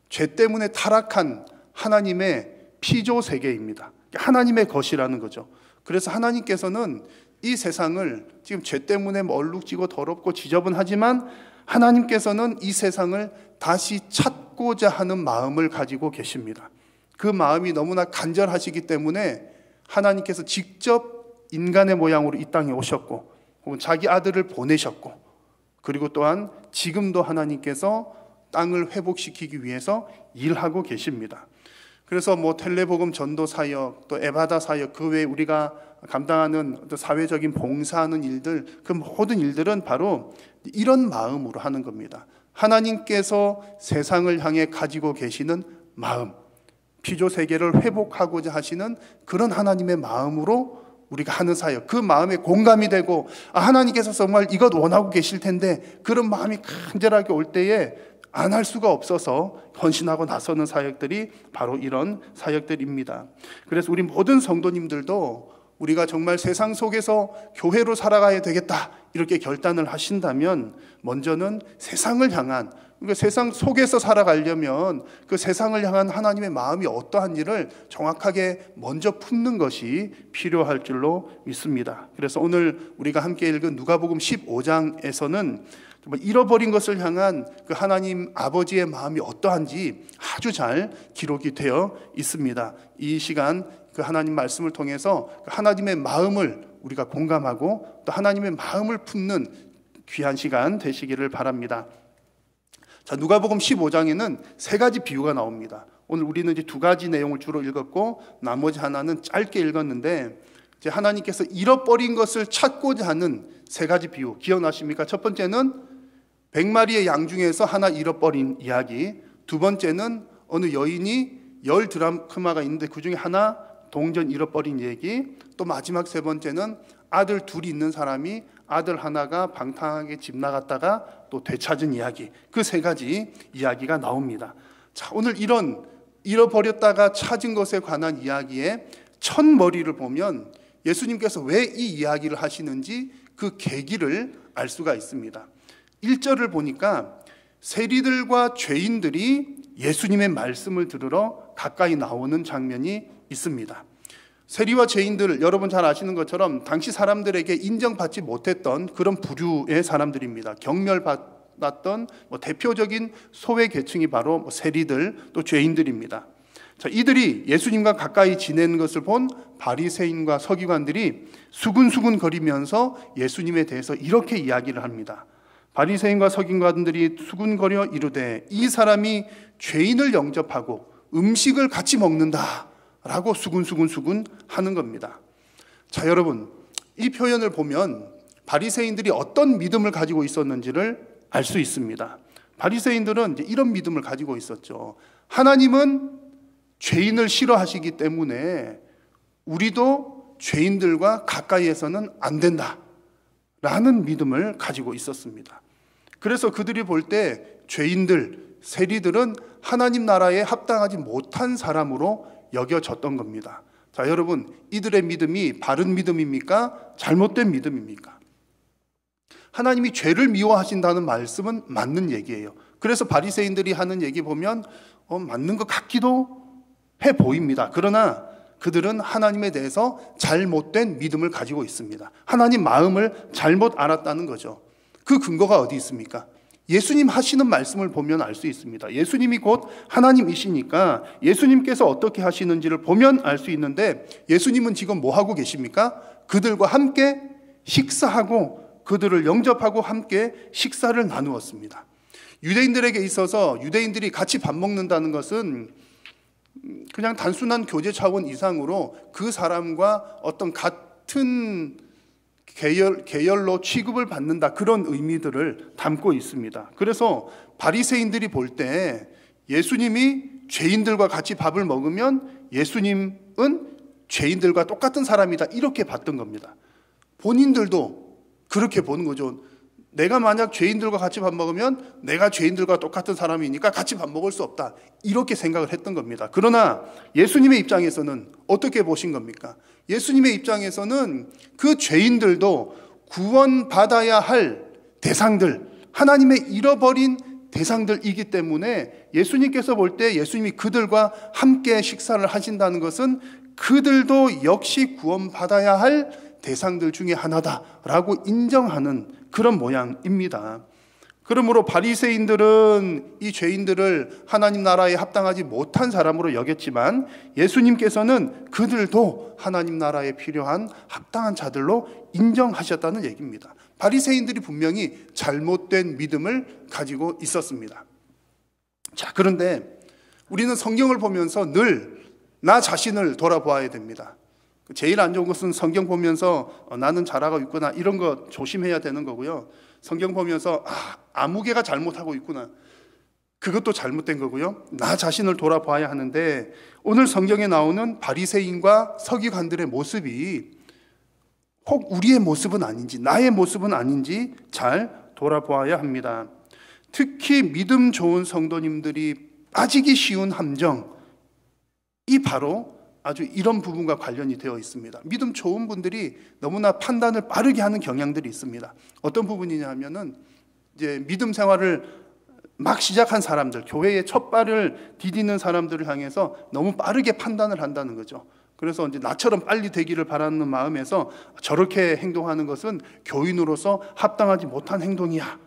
죄 때문에 타락한 하나님의 피조 세계입니다. 하나님의 것이라는 거죠. 그래서 하나님께서는 이 세상을 지금 죄 때문에 얼룩지고 더럽고 지저분하지만 하나님께서는 이 세상을 다시 찾고자 하는 마음을 가지고 계십니다. 그 마음이 너무나 간절하시기 때문에 하나님께서 직접 인간의 모양으로 이 땅에 오셨고, 혹은 자기 아들을 보내셨고, 그리고 또한 지금도 하나님께서 땅을 회복시키기 위해서 일하고 계십니다. 그래서 텔레복음 전도 사역, 또 에바다 사역, 그 외에 우리가 감당하는 사회적인 봉사하는 일들, 그 모든 일들은 바로 이런 마음으로 하는 겁니다. 하나님께서 세상을 향해 가지고 계시는 마음, 피조 세계를 회복하고자 하시는 그런 하나님의 마음으로 우리가 하는 사역, 그 마음에 공감이 되고 하나님께서 정말 이것 원하고 계실 텐데, 그런 마음이 간절하게 올 때에 안 할 수가 없어서 헌신하고 나서는 사역들이 바로 이런 사역들입니다. 그래서 우리 모든 성도님들도 우리가 정말 세상 속에서 교회로 살아가야 되겠다 이렇게 결단을 하신다면 먼저는 세상을 향한, 그러니까 세상 속에서 살아가려면 그 세상을 향한 하나님의 마음이 어떠한지를 정확하게 먼저 품는 것이 필요할 줄로 믿습니다. 그래서 오늘 우리가 함께 읽은 누가복음 15장에서는 정말 잃어버린 것을 향한 그 하나님 아버지의 마음이 어떠한지 아주 잘 기록이 되어 있습니다. 이 시간 그 하나님 말씀을 통해서 하나님의 마음을 우리가 공감하고 또 하나님의 마음을 품는 귀한 시간 되시기를 바랍니다. 자, 누가복음 15장에는 세 가지 비유가 나옵니다. 오늘 우리는 이제 두 가지 내용을 주로 읽었고 나머지 하나는 짧게 읽었는데, 이제 하나님께서 잃어버린 것을 찾고자 하는 세 가지 비유 기억나십니까? 첫 번째는 100마리의 양 중에서 하나 잃어버린 이야기, 두 번째는 어느 여인이 10드라크마가 있는데 그 중에 하나 동전 잃어버린 얘기, 또 마지막 세 번째는 아들 둘이 있는 사람이 아들 하나가 방탕하게 집 나갔다가 또 되찾은 이야기, 그 세 가지 이야기가 나옵니다. 자, 오늘 이런 잃어버렸다가 찾은 것에 관한 이야기의 첫 머리를 보면 예수님께서 왜 이 이야기를 하시는지 그 계기를 알 수가 있습니다. 1절을 보니까 세리들과 죄인들이 예수님의 말씀을 들으러 가까이 나오는 장면이 있습니다. 세리와 죄인들, 여러분 잘 아시는 것처럼 당시 사람들에게 인정받지 못했던 그런 부류의 사람들입니다. 경멸받았던 대표적인 소외 계층이 바로 세리들 또 죄인들입니다. 자, 이들이 예수님과 가까이 지내는 것을 본 바리새인과 서기관들이 수근수근 거리면서 예수님에 대해서 이렇게 이야기를 합니다. 바리새인과 서기관들이 수군거려 이르되 이 사람이 죄인을 영접하고 음식을 같이 먹는다 라고 수군 하는 겁니다. 자, 여러분, 이 표현을 보면 바리새인들이 어떤 믿음을 가지고 있었는지를 알 수 있습니다. 바리새인들은 이제 이런 믿음을 가지고 있었죠. 하나님은 죄인을 싫어하시기 때문에 우리도 죄인들과 가까이에서는 안 된다 라는 믿음을 가지고 있었습니다. 그래서 그들이 볼 때 죄인들, 세리들은 하나님 나라에 합당하지 못한 사람으로 여겨졌던 겁니다. 자, 여러분, 이들의 믿음이 바른 믿음입니까? 잘못된 믿음입니까? 하나님이 죄를 미워하신다는 말씀은 맞는 얘기예요. 그래서 바리새인들이 하는 얘기 보면 맞는 것 같기도 해 보입니다. 그러나 그들은 하나님에 대해서 잘못된 믿음을 가지고 있습니다. 하나님 마음을 잘못 알았다는 거죠. 그 근거가 어디 있습니까? 예수님 하시는 말씀을 보면 알 수 있습니다. 예수님이 곧 하나님이시니까 예수님께서 어떻게 하시는지를 보면 알 수 있는데, 예수님은 지금 뭐 하고 계십니까? 그들과 함께 식사하고 그들을 영접하고 함께 식사를 나누었습니다. 유대인들에게 있어서 유대인들이 같이 밥 먹는다는 것은 그냥 단순한 교제 차원 이상으로 그 사람과 어떤 같은 계열로 취급을 받는다, 그런 의미들을 담고 있습니다. 그래서 바리새인들이 볼 때 예수님이 죄인들과 같이 밥을 먹으면 예수님은 죄인들과 똑같은 사람이다, 이렇게 봤던 겁니다. 본인들도 그렇게 보는 거죠. 내가 만약 죄인들과 같이 밥 먹으면 내가 죄인들과 똑같은 사람이니까 같이 밥 먹을 수 없다, 이렇게 생각을 했던 겁니다. 그러나 예수님의 입장에서는 어떻게 보신 겁니까? 예수님의 입장에서는 그 죄인들도 구원받아야 할 대상들, 하나님의 잃어버린 대상들이기 때문에 예수님께서 볼 때 예수님이 그들과 함께 식사를 하신다는 것은 그들도 역시 구원받아야 할 대상들 중에 하나다라고 인정하는 그런 모양입니다. 그러므로 바리새인들은 이 죄인들을 하나님 나라에 합당하지 못한 사람으로 여겼지만 예수님께서는 그들도 하나님 나라에 필요한 합당한 자들로 인정하셨다는 얘기입니다. 바리새인들이 분명히 잘못된 믿음을 가지고 있었습니다. 자, 그런데 우리는 성경을 보면서 늘 나 자신을 돌아보아야 됩니다. 제일 안 좋은 것은 성경 보면서 나는 잘하고 있구나, 이런 거 조심해야 되는 거고요. 성경 보면서 아무개가 잘못하고 있구나, 그것도 잘못된 거고요. 나 자신을 돌아봐야 하는데, 오늘 성경에 나오는 바리새인과 서기관들의 모습이 혹 우리의 모습은 아닌지, 나의 모습은 아닌지 잘 돌아보아야 합니다. 특히 믿음 좋은 성도님들이 빠지기 쉬운 함정이 바로 아주 이런 부분과 관련이 되어 있습니다. 믿음 좋은 분들이 너무나 판단을 빠르게 하는 경향들이 있습니다. 어떤 부분이냐 하면은 이제 믿음 생활을 막 시작한 사람들, 교회의 첫 발을 디디는 사람들을 향해서 너무 빠르게 판단을 한다는 거죠. 그래서 이제 나처럼 빨리 되기를 바라는 마음에서 저렇게 행동하는 것은 교인으로서 합당하지 못한 행동이야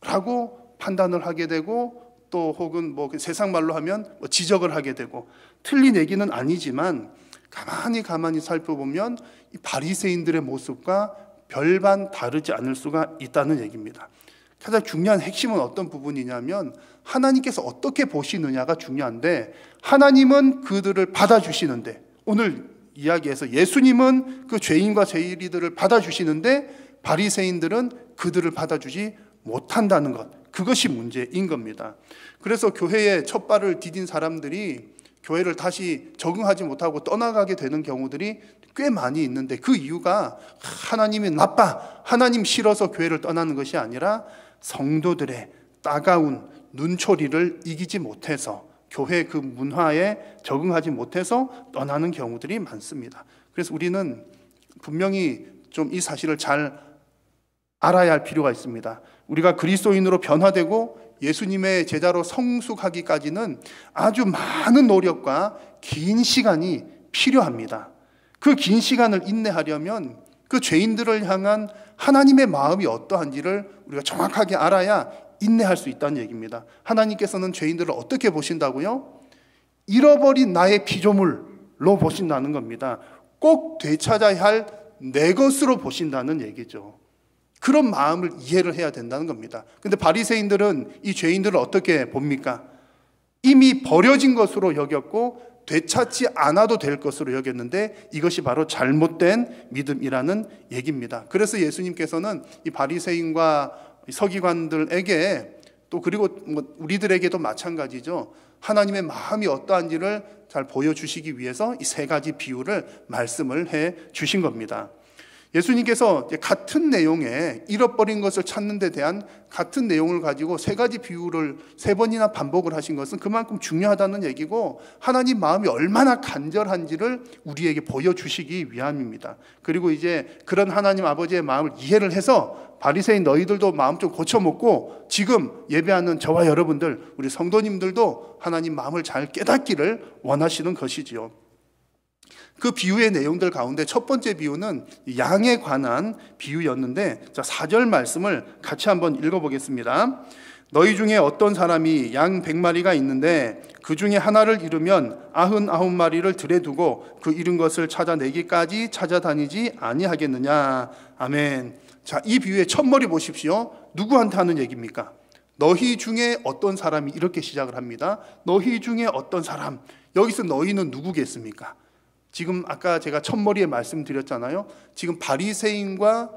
라고 판단을 하게 되고, 또 혹은 뭐 세상 말로 하면 뭐 지적을 하게 되고, 틀린 얘기는 아니지만 가만히 살펴보면 이 바리새인들의 모습과 별반 다르지 않을 수가 있다는 얘기입니다. 가장 중요한 핵심은 어떤 부분이냐면 하나님께서 어떻게 보시느냐가 중요한데, 하나님은 그들을 받아주시는데, 오늘 이야기에서 예수님은 그 죄인과 죄인이들을 받아주시는데 바리새인들은 그들을 받아주지 못한다는 것, 그것이 문제인 겁니다. 그래서 교회의 첫 발을 디딘 사람들이 교회를 다시 적응하지 못하고 떠나가게 되는 경우들이 꽤 많이 있는데, 그 이유가 하나님이 나빠, 하나님 싫어서 교회를 떠나는 것이 아니라 성도들의 따가운 눈초리를 이기지 못해서, 교회 그 문화에 적응하지 못해서 떠나는 경우들이 많습니다. 그래서 우리는 분명히 좀 이 사실을 잘 알아야 할 필요가 있습니다. 우리가 그리스도인으로 변화되고 예수님의 제자로 성숙하기까지는 아주 많은 노력과 긴 시간이 필요합니다. 그 긴 시간을 인내하려면 그 죄인들을 향한 하나님의 마음이 어떠한지를 우리가 정확하게 알아야 인내할 수 있다는 얘기입니다. 하나님께서는 죄인들을 어떻게 보신다고요? 잃어버린 나의 피조물로 보신다는 겁니다. 꼭 되찾아야 할 내 것으로 보신다는 얘기죠. 그런 마음을 이해를 해야 된다는 겁니다. 근데 바리새인들은 이 죄인들을 어떻게 봅니까? 이미 버려진 것으로 여겼고 되찾지 않아도 될 것으로 여겼는데, 이것이 바로 잘못된 믿음이라는 얘기입니다. 그래서 예수님께서는 이 바리새인과 서기관들에게, 또 그리고 우리들에게도 마찬가지죠, 하나님의 마음이 어떠한지를 잘 보여주시기 위해서 이 세 가지 비유를 말씀을 해 주신 겁니다. 예수님께서 같은 내용에 잃어버린 것을 찾는 데 대한 같은 내용을 가지고 세 가지 비유를 세 번이나 반복을 하신 것은 그만큼 중요하다는 얘기고, 하나님 마음이 얼마나 간절한지를 우리에게 보여주시기 위함입니다. 그리고 이제 그런 하나님 아버지의 마음을 이해를 해서 바리새인 너희들도 마음 좀 고쳐먹고, 지금 예배하는 저와 여러분들, 우리 성도님들도 하나님 마음을 잘 깨닫기를 원하시는 것이지요. 그 비유의 내용들 가운데 첫 번째 비유는 양에 관한 비유였는데, 자, 4절 말씀을 같이 한번 읽어보겠습니다. 너희 중에 어떤 사람이 양 100마리가 있는데 그 중에 하나를 잃으면 99마리를 들에 두고 그 잃은 것을 찾아내기까지 찾아다니지 아니하겠느냐. 아멘. 자, 이 비유의 첫머리 보십시오. 누구한테 하는 얘기입니까? 너희 중에 어떤 사람이, 이렇게 시작을 합니다. 너희 중에 어떤 사람. 여기서 너희는 누구겠습니까? 지금 아까 제가 첫머리에 말씀드렸잖아요. 지금 바리새인과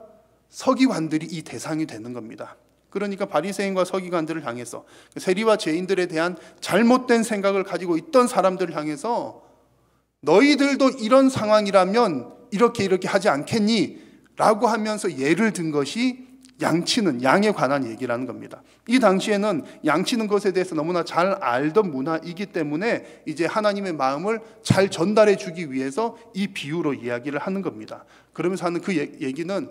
서기관들이 이 대상이 되는 겁니다. 그러니까 바리새인과 서기관들을 향해서, 세리와 죄인들에 대한 잘못된 생각을 가지고 있던 사람들을 향해서 너희들도 이런 상황이라면 이렇게 하지 않겠니? 라고 하면서 예를 든 것이 양치는, 양에 관한 얘기라는 겁니다. 이 당시에는 양치는 것에 대해서 너무나 잘 알던 문화이기 때문에 이제 하나님의 마음을 잘 전달해 주기 위해서 이 비유로 이야기를 하는 겁니다. 그러면서 하는 그 얘기는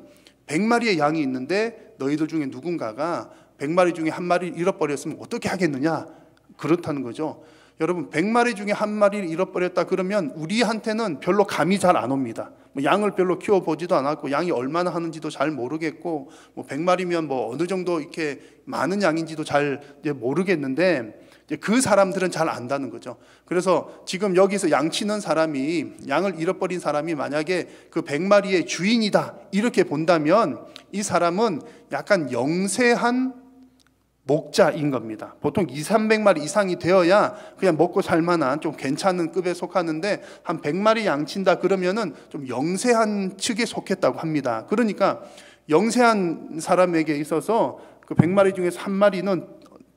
100마리의 양이 있는데 너희들 중에 누군가가 100마리 중에 한 마리를 잃어버렸으면 어떻게 하겠느냐, 그렇다는 거죠. 여러분, 100마리 중에 한 마리를 잃어버렸다 그러면 우리한테는 별로 감이 잘 안 옵니다. 양을 별로 키워보지도 않았고 양이 얼마나 하는지도 잘 모르겠고, 100마리면 어느 정도 이렇게 많은 양인지도 잘 모르겠는데, 그 사람들은 잘 안다는 거죠. 그래서 지금 여기서 양치는 사람이, 양을 잃어버린 사람이 만약에 그 100마리의 주인이다 이렇게 본다면 이 사람은 약간 영세한 목자인 겁니다. 보통 200~300마리 이상이 되어야 그냥 먹고 살만한 좀 괜찮은 급에 속하는데, 한 100마리 양친다 그러면은 좀 영세한 측에 속했다고 합니다. 그러니까 영세한 사람에게 있어서 그 100마리 중에서 한 마리는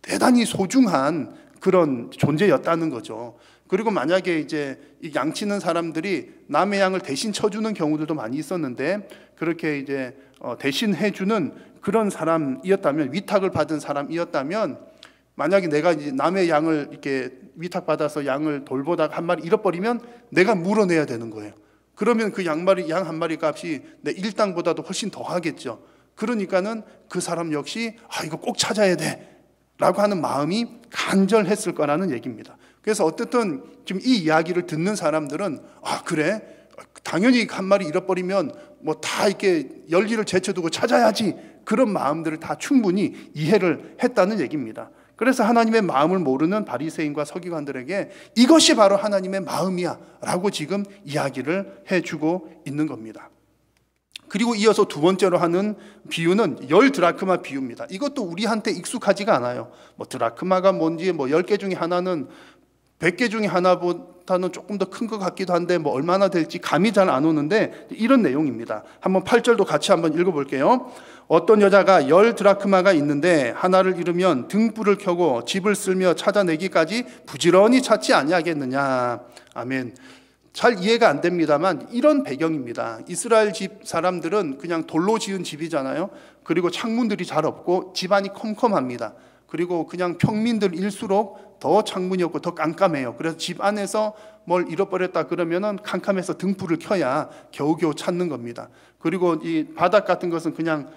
대단히 소중한 그런 존재였다는 거죠. 그리고 만약에 이제 이 양치는 사람들이 남의 양을 대신 쳐주는 경우들도 많이 있었는데, 그렇게 이제 대신 해주는 그런 사람이었다면, 위탁을 받은 사람이었다면 만약에 내가 이제 남의 양을 이렇게 위탁받아서 양을 돌보다가 한 마리 잃어버리면 내가 물어내야 되는 거예요. 그러면 그 양 한 마리 값이 내 일당보다도 훨씬 더 하겠죠. 그러니까는 그 사람 역시 이거 꼭 찾아야 돼 라고 하는 마음이 간절했을 거라는 얘기입니다. 그래서 어쨌든 지금 이 이야기를 듣는 사람들은 그래, 당연히 한 마리 잃어버리면 뭐 다 이렇게 열기를 제쳐두고 찾아야지, 그런 마음들을 다 충분히 이해를 했다는 얘기입니다. 그래서 하나님의 마음을 모르는 바리새인과 서기관들에게 이것이 바로 하나님의 마음이야 라고 지금 이야기를 해주고 있는 겁니다. 그리고 이어서 두 번째로 하는 비유는 10드라크마 비유입니다. 이것도 우리한테 익숙하지가 않아요. 뭐 드라크마가 뭔지, 뭐 10개 중에 하나는 100개 중에 하나보다는 조금 더 큰 것 같기도 한데 뭐 얼마나 될지 감이 잘 안 오는데 이런 내용입니다. 한번 8절도 같이 한번 읽어볼게요. 어떤 여자가 10드라크마가 있는데 하나를 잃으면 등불을 켜고 집을 쓸며 찾아내기까지 부지런히 찾지 아니하겠느냐. 아멘. 잘 이해가 안 됩니다만 이런 배경입니다. 이스라엘 집 사람들은 그냥 돌로 지은 집이잖아요. 그리고 창문들이 잘 없고 집안이 컴컴합니다. 그리고 그냥 평민들일수록 더 창문이 없고 더 깜깜해요. 그래서 집 안에서 뭘 잃어버렸다 그러면은 캄캄해서 등불을 켜야 겨우겨우 찾는 겁니다. 그리고 이 바닥 같은 것은 그냥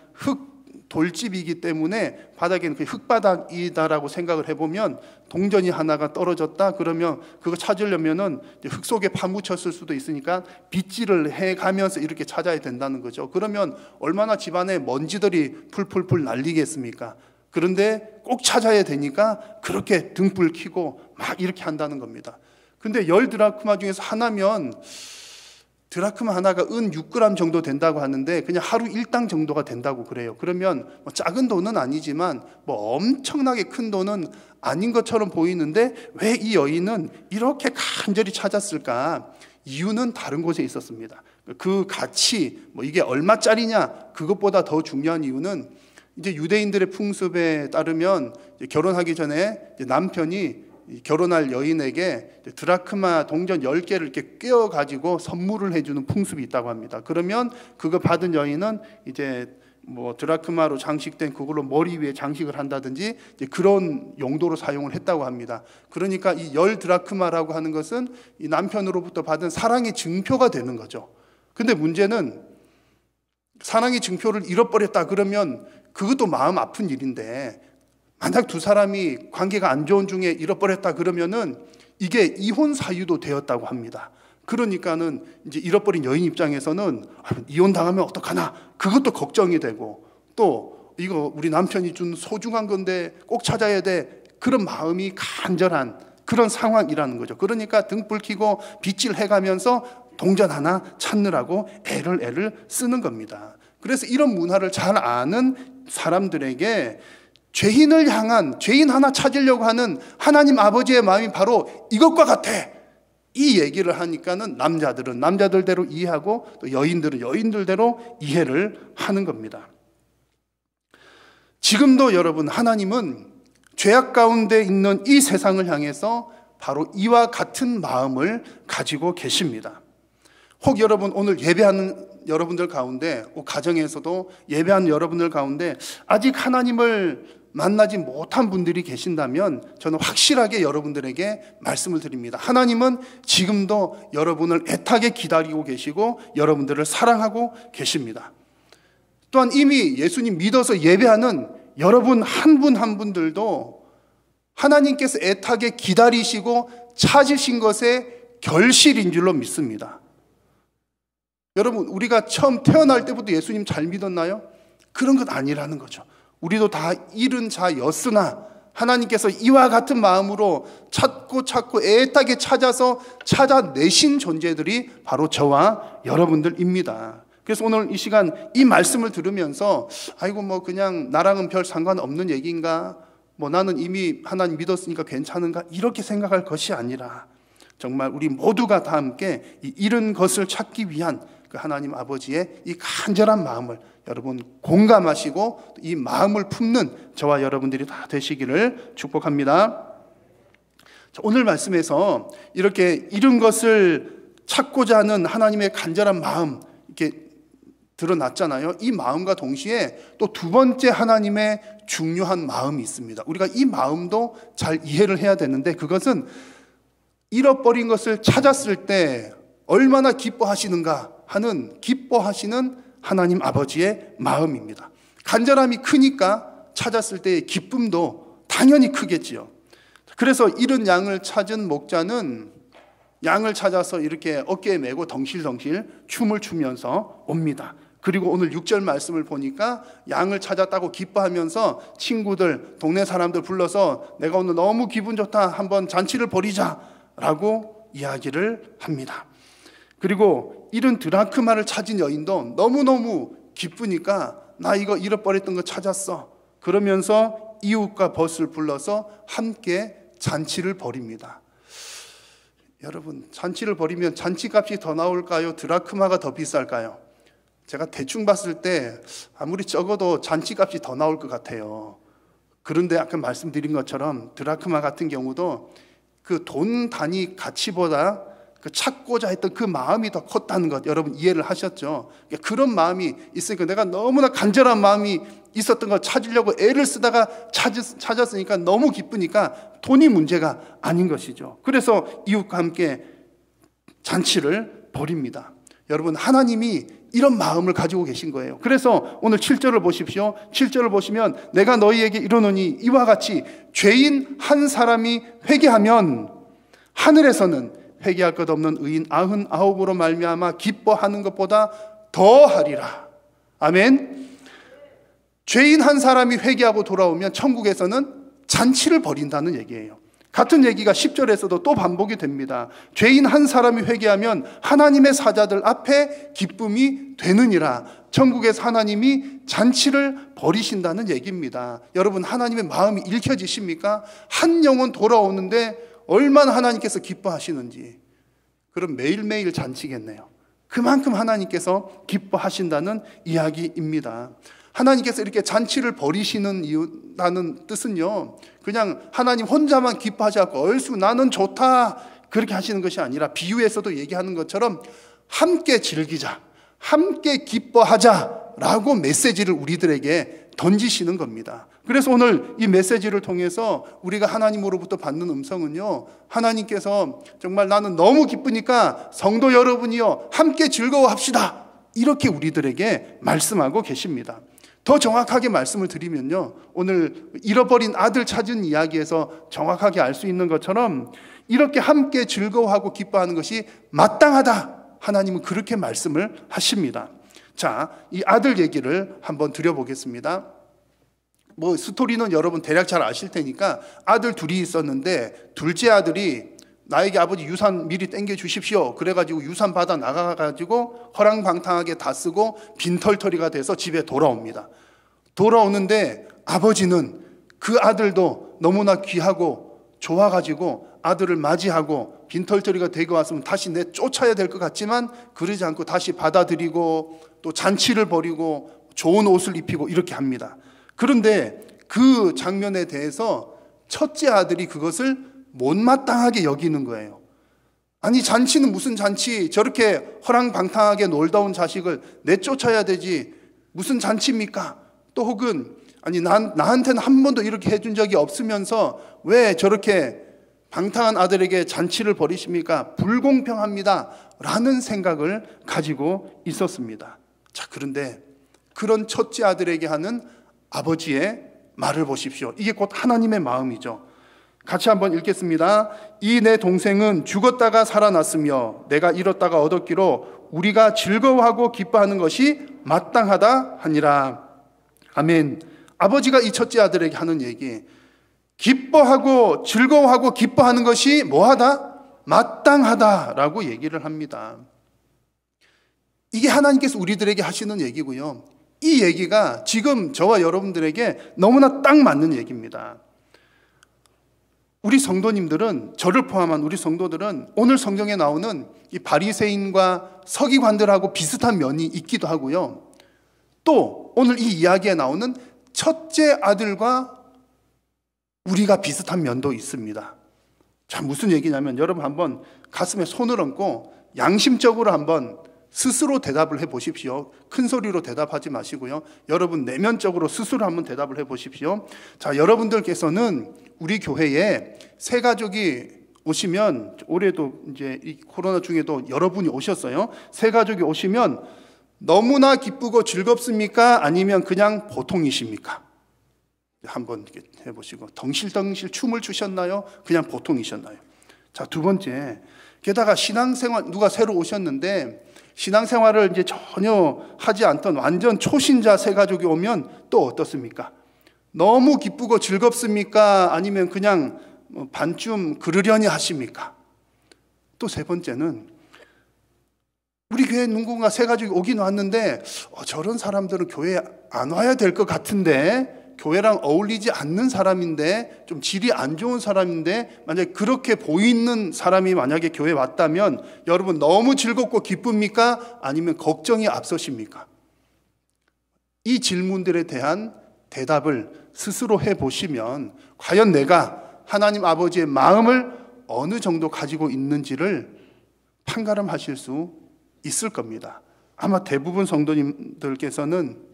돌집이기 때문에 바닥에는 흙바닥이다라고 생각을 해보면 동전이 하나가 떨어졌다 그러면 그거 찾으려면은 흙 속에 파묻혔을 수도 있으니까 빗질을 해가면서 이렇게 찾아야 된다는 거죠. 그러면 얼마나 집안에 먼지들이 풀풀풀 날리겠습니까? 그런데 꼭 찾아야 되니까 그렇게 등불 켜고 막 이렇게 한다는 겁니다. 근데 10드라크마 중에서 하나면 드라크마 하나가 은 6g 정도 된다고 하는데 그냥 하루 일당 정도가 된다고 그래요. 그러면 뭐 작은 돈은 아니지만 뭐 엄청나게 큰 돈은 아닌 것처럼 보이는데 왜 이 여인은 이렇게 간절히 찾았을까? 이유는 다른 곳에 있었습니다. 그 가치, 뭐 이게 얼마짜리냐 그것보다 더 중요한 이유는 이제 유대인들의 풍습에 따르면 결혼하기 전에 남편이 결혼할 여인에게 드라크마 동전 10개를 이렇게 꿰어 가지고 선물을 해주는 풍습이 있다고 합니다. 그러면 그거 받은 여인은 이제 뭐 드라크마로 장식된 그걸로 머리 위에 장식을 한다든지 그런 용도로 사용을 했다고 합니다. 그러니까 이 10드라크마라고 하는 것은 이 남편으로부터 받은 사랑의 증표가 되는 거죠. 근데 문제는 사랑의 증표를 잃어버렸다 그러면 그것도 마음 아픈 일인데 만약 두 사람이 관계가 안 좋은 중에 잃어버렸다 그러면은 이게 이혼 사유도 되었다고 합니다. 그러니까는 이제 잃어버린 여인 입장에서는 이혼 당하면 어떡하나 그것도 걱정이 되고 또 이거 우리 남편이 준 소중한 건데 꼭 찾아야 돼 그런 마음이 간절한 그런 상황이라는 거죠. 그러니까 등불 켜고 빗질 해가면서 동전 하나 찾느라고 애를 쓰는 겁니다. 그래서 이런 문화를 잘 아는 사람들에게 죄인을 향한 죄인 하나 찾으려고 하는 하나님 아버지의 마음이 바로 이것과 같아. 이 얘기를 하니까는 남자들은 남자들대로 이해하고 또 여인들은 여인들대로 이해를 하는 겁니다. 지금도 여러분 하나님은 죄악 가운데 있는 이 세상을 향해서 바로 이와 같은 마음을 가지고 계십니다. 혹 여러분 오늘 예배하는 여러분들 가운데 가정에서도 예배하는 여러분들 가운데 아직 하나님을 만나지 못한 분들이 계신다면 저는 확실하게 여러분들에게 말씀을 드립니다. 하나님은 지금도 여러분을 애타게 기다리고 계시고 여러분들을 사랑하고 계십니다. 또한 이미 예수님 믿어서 예배하는 여러분 한 분 한 분들도 하나님께서 애타게 기다리시고 찾으신 것의 결실인 줄로 믿습니다. 여러분 우리가 처음 태어날 때부터 예수님 잘 믿었나요? 그런 것 아니라는 거죠. 우리도 다 잃은 자였으나 하나님께서 이와 같은 마음으로 찾고 애타게 찾아서 찾아내신 존재들이 바로 저와 여러분들입니다. 그래서 오늘 이 시간 이 말씀을 들으면서 아이고 뭐 그냥 나랑은 별 상관없는 얘기인가, 뭐 나는 이미 하나님 믿었으니까 괜찮은가 이렇게 생각할 것이 아니라 정말 우리 모두가 다 함께 이 잃은 것을 찾기 위한 그 하나님 아버지의 이 간절한 마음을 여러분 공감하시고 이 마음을 품는 저와 여러분들이 다 되시기를 축복합니다. 오늘 말씀에서 이렇게 잃은 것을 찾고자 하는 하나님의 간절한 마음, 이렇게 드러났잖아요. 이 마음과 동시에 또 두 번째 하나님의 중요한 마음이 있습니다. 우리가 이 마음도 잘 이해를 해야 되는데, 그것은 잃어버린 것을 찾았을 때 얼마나 기뻐하시는가 하는, 기뻐하시는 하나님 아버지의 마음입니다. 간절함이 크니까 찾았을 때의 기쁨도 당연히 크겠지요. 그래서 잃은 양을 찾은 목자는 양을 찾아서 이렇게 어깨에 메고 덩실덩실 춤을 추면서 옵니다. 그리고 오늘 6절 말씀을 보니까 양을 찾았다고 기뻐하면서 친구들, 동네 사람들 불러서 내가 오늘 너무 기분 좋다, 한번 잔치를 벌이자라고 이야기를 합니다. 그리고 잃은 드라크마를 찾은 여인도 너무너무 기쁘니까 나 이거 잃어버렸던 거 찾았어, 그러면서 이웃과 벗을 불러서 함께 잔치를 벌입니다. 여러분, 잔치를 벌이면 잔치값이 더 나올까요? 드라크마가 더 비쌀까요? 제가 대충 봤을 때 아무리 적어도 잔치값이 더 나올 것 같아요. 그런데 아까 말씀드린 것처럼 드라크마 같은 경우도 그 돈 단위 가치보다 그 찾고자 했던 그 마음이 더 컸다는 것, 여러분 이해를 하셨죠? 그런 마음이 있으니까, 내가 너무나 간절한 마음이 있었던 걸 찾으려고 애를 쓰다가 찾았으니까 너무 기쁘니까 돈이 문제가 아닌 것이죠. 그래서 이웃과 함께 잔치를 벌입니다. 여러분, 하나님이 이런 마음을 가지고 계신 거예요. 그래서 오늘 7절을 보십시오. 7절을 보시면 내가 너희에게 이르노니 이와 같이 죄인 한 사람이 회개하면 하늘에서는 회개할 것 없는 의인 99으로 말미암아 기뻐하는 것보다 더하리라. 아멘. 죄인 한 사람이 회개하고 돌아오면 천국에서는 잔치를 벌인다는 얘기예요. 같은 얘기가 10절에서도 또 반복이 됩니다. 죄인 한 사람이 회개하면 하나님의 사자들 앞에 기쁨이 되느니라. 천국에서 하나님이 잔치를 벌이신다는 얘기입니다. 여러분, 하나님의 마음이 읽혀지십니까? 한 영혼 돌아오는데 얼마나 하나님께서 기뻐하시는지. 그럼 매일매일 잔치겠네요. 그만큼 하나님께서 기뻐하신다는 이야기입니다. 하나님께서 이렇게 잔치를 벌이시는 이유라는 뜻은요, 그냥 하나님 혼자만 기뻐하지 않고 얼쑤 나는 좋다 그렇게 하시는 것이 아니라, 비유에서도 얘기하는 것처럼 함께 즐기자, 함께 기뻐하자라고 메시지를 우리들에게 던지시는 겁니다. 그래서 오늘 이 메시지를 통해서 우리가 하나님으로부터 받는 음성은요, 하나님께서 정말 나는 너무 기쁘니까 성도 여러분이요 함께 즐거워합시다, 이렇게 우리들에게 말씀하고 계십니다. 더 정확하게 말씀을 드리면요, 오늘 잃어버린 아들 찾은 이야기에서 정확하게 알 수 있는 것처럼 이렇게 함께 즐거워하고 기뻐하는 것이 마땅하다, 하나님은 그렇게 말씀을 하십니다. 자, 이 아들 얘기를 한번 드려보겠습니다. 스토리는 여러분 대략 잘 아실 테니까, 아들 둘이 있었는데 둘째 아들이 나에게 아버지 유산 미리 땡겨 주십시오, 그래가지고 유산 받아 나가가지고 허랑방탕하게 다 쓰고 빈털터리가 돼서 집에 돌아옵니다. 돌아오는데 아버지는 그 아들도 너무나 귀하고 좋아가지고 아들을 맞이하고 빈털터리가 되고 왔으면 다시 내쫓아야 될 것 같지만 그러지 않고 다시 받아들이고 또 잔치를 벌이고 좋은 옷을 입히고 이렇게 합니다. 그런데 그 장면에 대해서 첫째 아들이 그것을 못마땅하게 여기는 거예요. 아니, 잔치는 무슨 잔치, 저렇게 허랑방탕하게 놀다 온 자식을 내쫓아야 되지 무슨 잔치입니까? 또 혹은 아니 나한테는 한 번도 이렇게 해준 적이 없으면서 왜 저렇게 방탕한 아들에게 잔치를 벌이십니까? 불공평합니다 라는 생각을 가지고 있었습니다. 자, 그런데 그런 첫째 아들에게 하는 아버지의 말을 보십시오. 이게 곧 하나님의 마음이죠. 같이 한번 읽겠습니다. 이 내 동생은 죽었다가 살아났으며 내가 잃었다가 얻었기로 우리가 즐거워하고 기뻐하는 것이 마땅하다 하니라. 아멘. 아버지가 이 첫째 아들에게 하는 얘기, 기뻐하고 즐거워하고 기뻐하는 것이 뭐하다? 마땅하다라고 얘기를 합니다. 이게 하나님께서 우리들에게 하시는 얘기고요, 이 얘기가 지금 저와 여러분들에게 너무나 딱 맞는 얘기입니다. 우리 성도님들은, 저를 포함한 우리 성도들은 오늘 성경에 나오는 이 바리새인과 서기관들하고 비슷한 면이 있기도 하고요, 또 오늘 이 이야기에 나오는 첫째 아들과 우리가 비슷한 면도 있습니다. 자, 무슨 얘기냐면 여러분 한번 가슴에 손을 얹고 양심적으로 한번 스스로 대답을 해 보십시오. 큰 소리로 대답하지 마시고요. 여러분 내면적으로 스스로 한번 대답을 해 보십시오. 자, 여러분들께서는 우리 교회에 새 가족이 오시면, 올해도 이제 이 코로나 중에도 여러분이 오셨어요. 새 가족이 오시면 너무나 기쁘고 즐겁습니까? 아니면 그냥 보통이십니까? 한번 해보시고, 덩실덩실 춤을 추셨나요? 그냥 보통이셨나요? 자, 두 번째, 게다가 신앙생활, 누가 새로 오셨는데 신앙생활을 이제 전혀 하지 않던 완전 초신자 새 가족이 오면 또 어떻습니까? 너무 기쁘고 즐겁습니까? 아니면 그냥 반쯤 그러려니 하십니까? 또 세 번째는, 우리 교회에 누군가 새 가족이 오긴 왔는데 저런 사람들은 교회에 안 와야 될 것 같은데, 교회랑 어울리지 않는 사람인데, 좀 질이 안 좋은 사람인데, 만약에 그렇게 보이는 사람이 만약에 교회에 왔다면 여러분 너무 즐겁고 기쁩니까? 아니면 걱정이 앞서십니까? 이 질문들에 대한 대답을 스스로 해보시면 과연 내가 하나님 아버지의 마음을 어느 정도 가지고 있는지를 판가름하실 수 있을 겁니다. 아마 대부분 성도님들께서는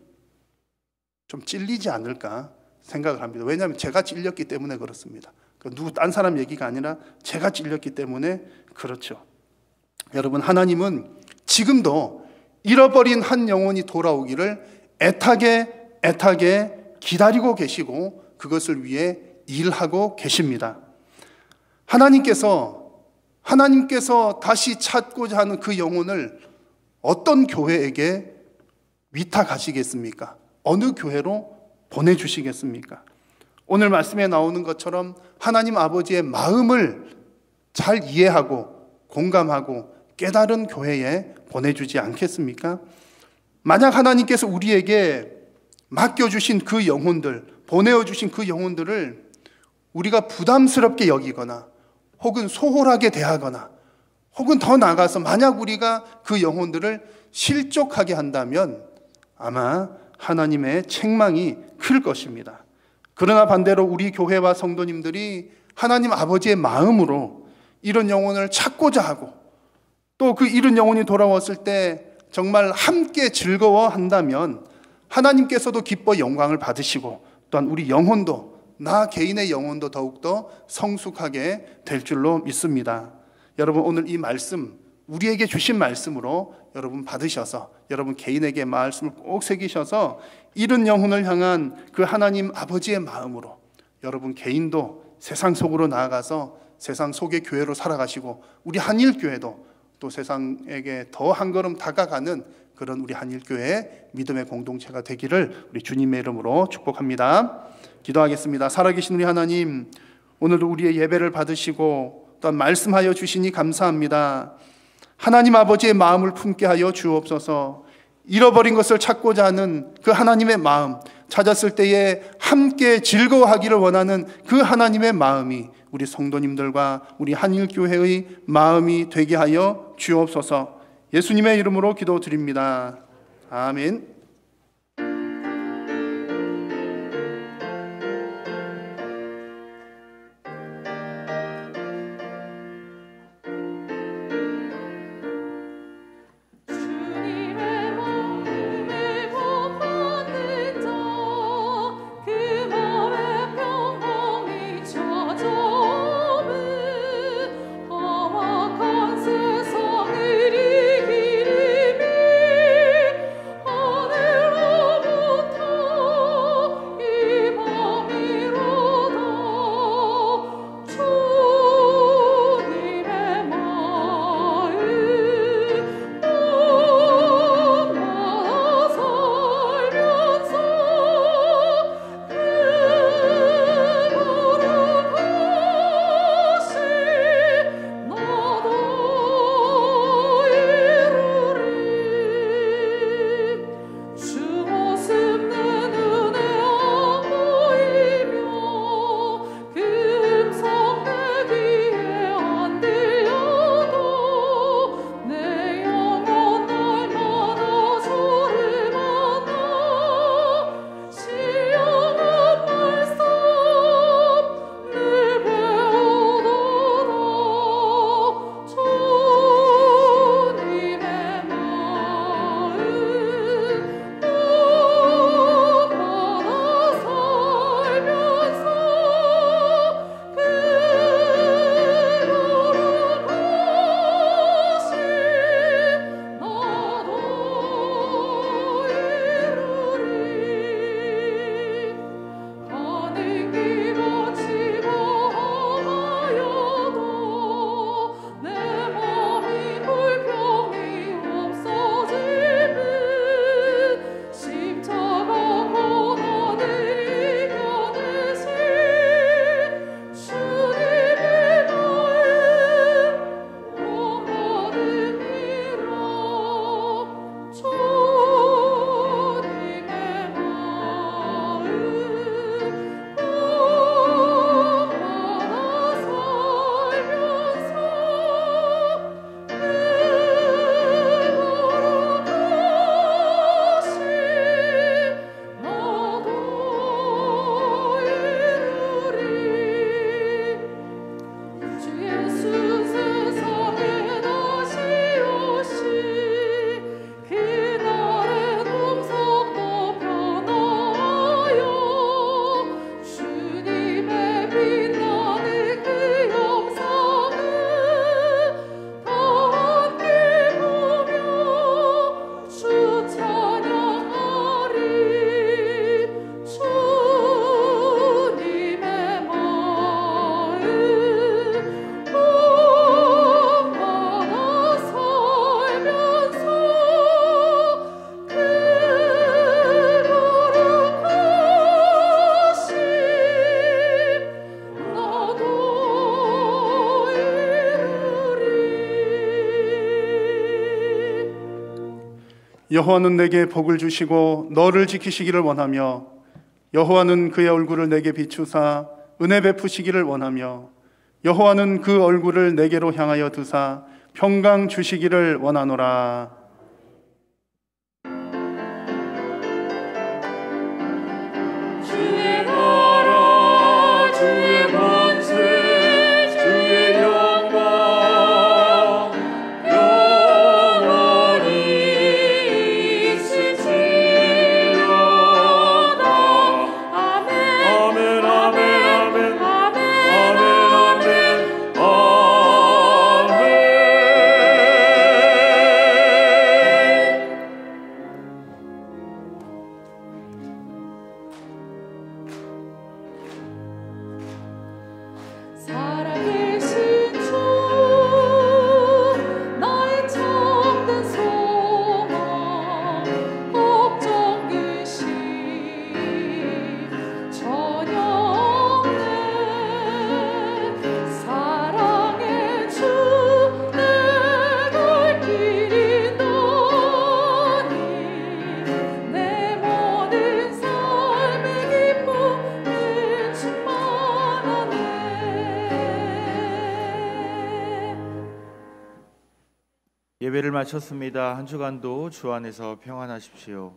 좀 찔리지 않을까 생각을 합니다. 왜냐하면 제가 찔렸기 때문에 그렇습니다. 누구 딴 사람 얘기가 아니라 제가 찔렸기 때문에 그렇죠. 여러분, 하나님은 지금도 잃어버린 한 영혼이 돌아오기를 애타게 기다리고 계시고 그것을 위해 일하고 계십니다. 하나님께서 다시 찾고자 하는 그 영혼을 어떤 교회에게 위탁하시겠습니까? 어느 교회로 보내주시겠습니까? 오늘 말씀에 나오는 것처럼 하나님 아버지의 마음을 잘 이해하고 공감하고 깨달은 교회에 보내주지 않겠습니까? 만약 하나님께서 우리에게 맡겨주신 그 영혼들, 보내어주신 그 영혼들을 우리가 부담스럽게 여기거나 혹은 소홀하게 대하거나 혹은 더 나아가서 만약 우리가 그 영혼들을 실족하게 한다면 아마 하나님의 책망이 클 것입니다. 그러나 반대로 우리 교회와 성도님들이 하나님 아버지의 마음으로 이런 영혼을 찾고자 하고 또 그 잃은 영혼이 돌아왔을 때 정말 함께 즐거워한다면 하나님께서도 기뻐 영광을 받으시고 또한 우리 영혼도, 나 개인의 영혼도 더욱더 성숙하게 될 줄로 믿습니다. 여러분, 오늘 이 말씀, 우리에게 주신 말씀으로 여러분 받으셔서 여러분 개인에게 말씀을 꼭 새기셔서 잃은 영혼을 향한 그 하나님 아버지의 마음으로 여러분 개인도 세상 속으로 나아가서 세상 속의 교회로 살아가시고 우리 한일교회도 또 세상에게 더 한 걸음 다가가는 그런 우리 한일교회의 믿음의 공동체가 되기를 우리 주님의 이름으로 축복합니다. 기도하겠습니다. 살아계신 우리 하나님, 오늘도 우리의 예배를 받으시고 또한 말씀하여 주시니 감사합니다. 하나님 아버지의 마음을 품게 하여 주옵소서. 잃어버린 것을 찾고자 하는 그 하나님의 마음, 찾았을 때에 함께 즐거워하기를 원하는 그 하나님의 마음이 우리 성도님들과 우리 한일교회의 마음이 되게 하여 주옵소서. 예수님의 이름으로 기도드립니다. 아멘. 험악한 세상을 이기리니 여호와는 내게 복을 주시고 너를 지키시기를 원하며 여호와는 그의 얼굴을 내게 비추사 은혜 베푸시기를 원하며 여호와는 그 얼굴을 내게로 향하여 두사 평강 주시기를 원하노라. 주의 나라 주의 권세 주의 영광 영원히 있을지어다. 아멘 아멘 아멘 아멘 아멘 아멘 살아계신 주 나의 참된 소망 걱정 근심 전혀 없네. 사랑의 주 내 발길이 너니 내 모든 삶의 기쁨은 충만하네. 예배를 마쳤습니다. 한 주간도 주 안에서 평안하십시오.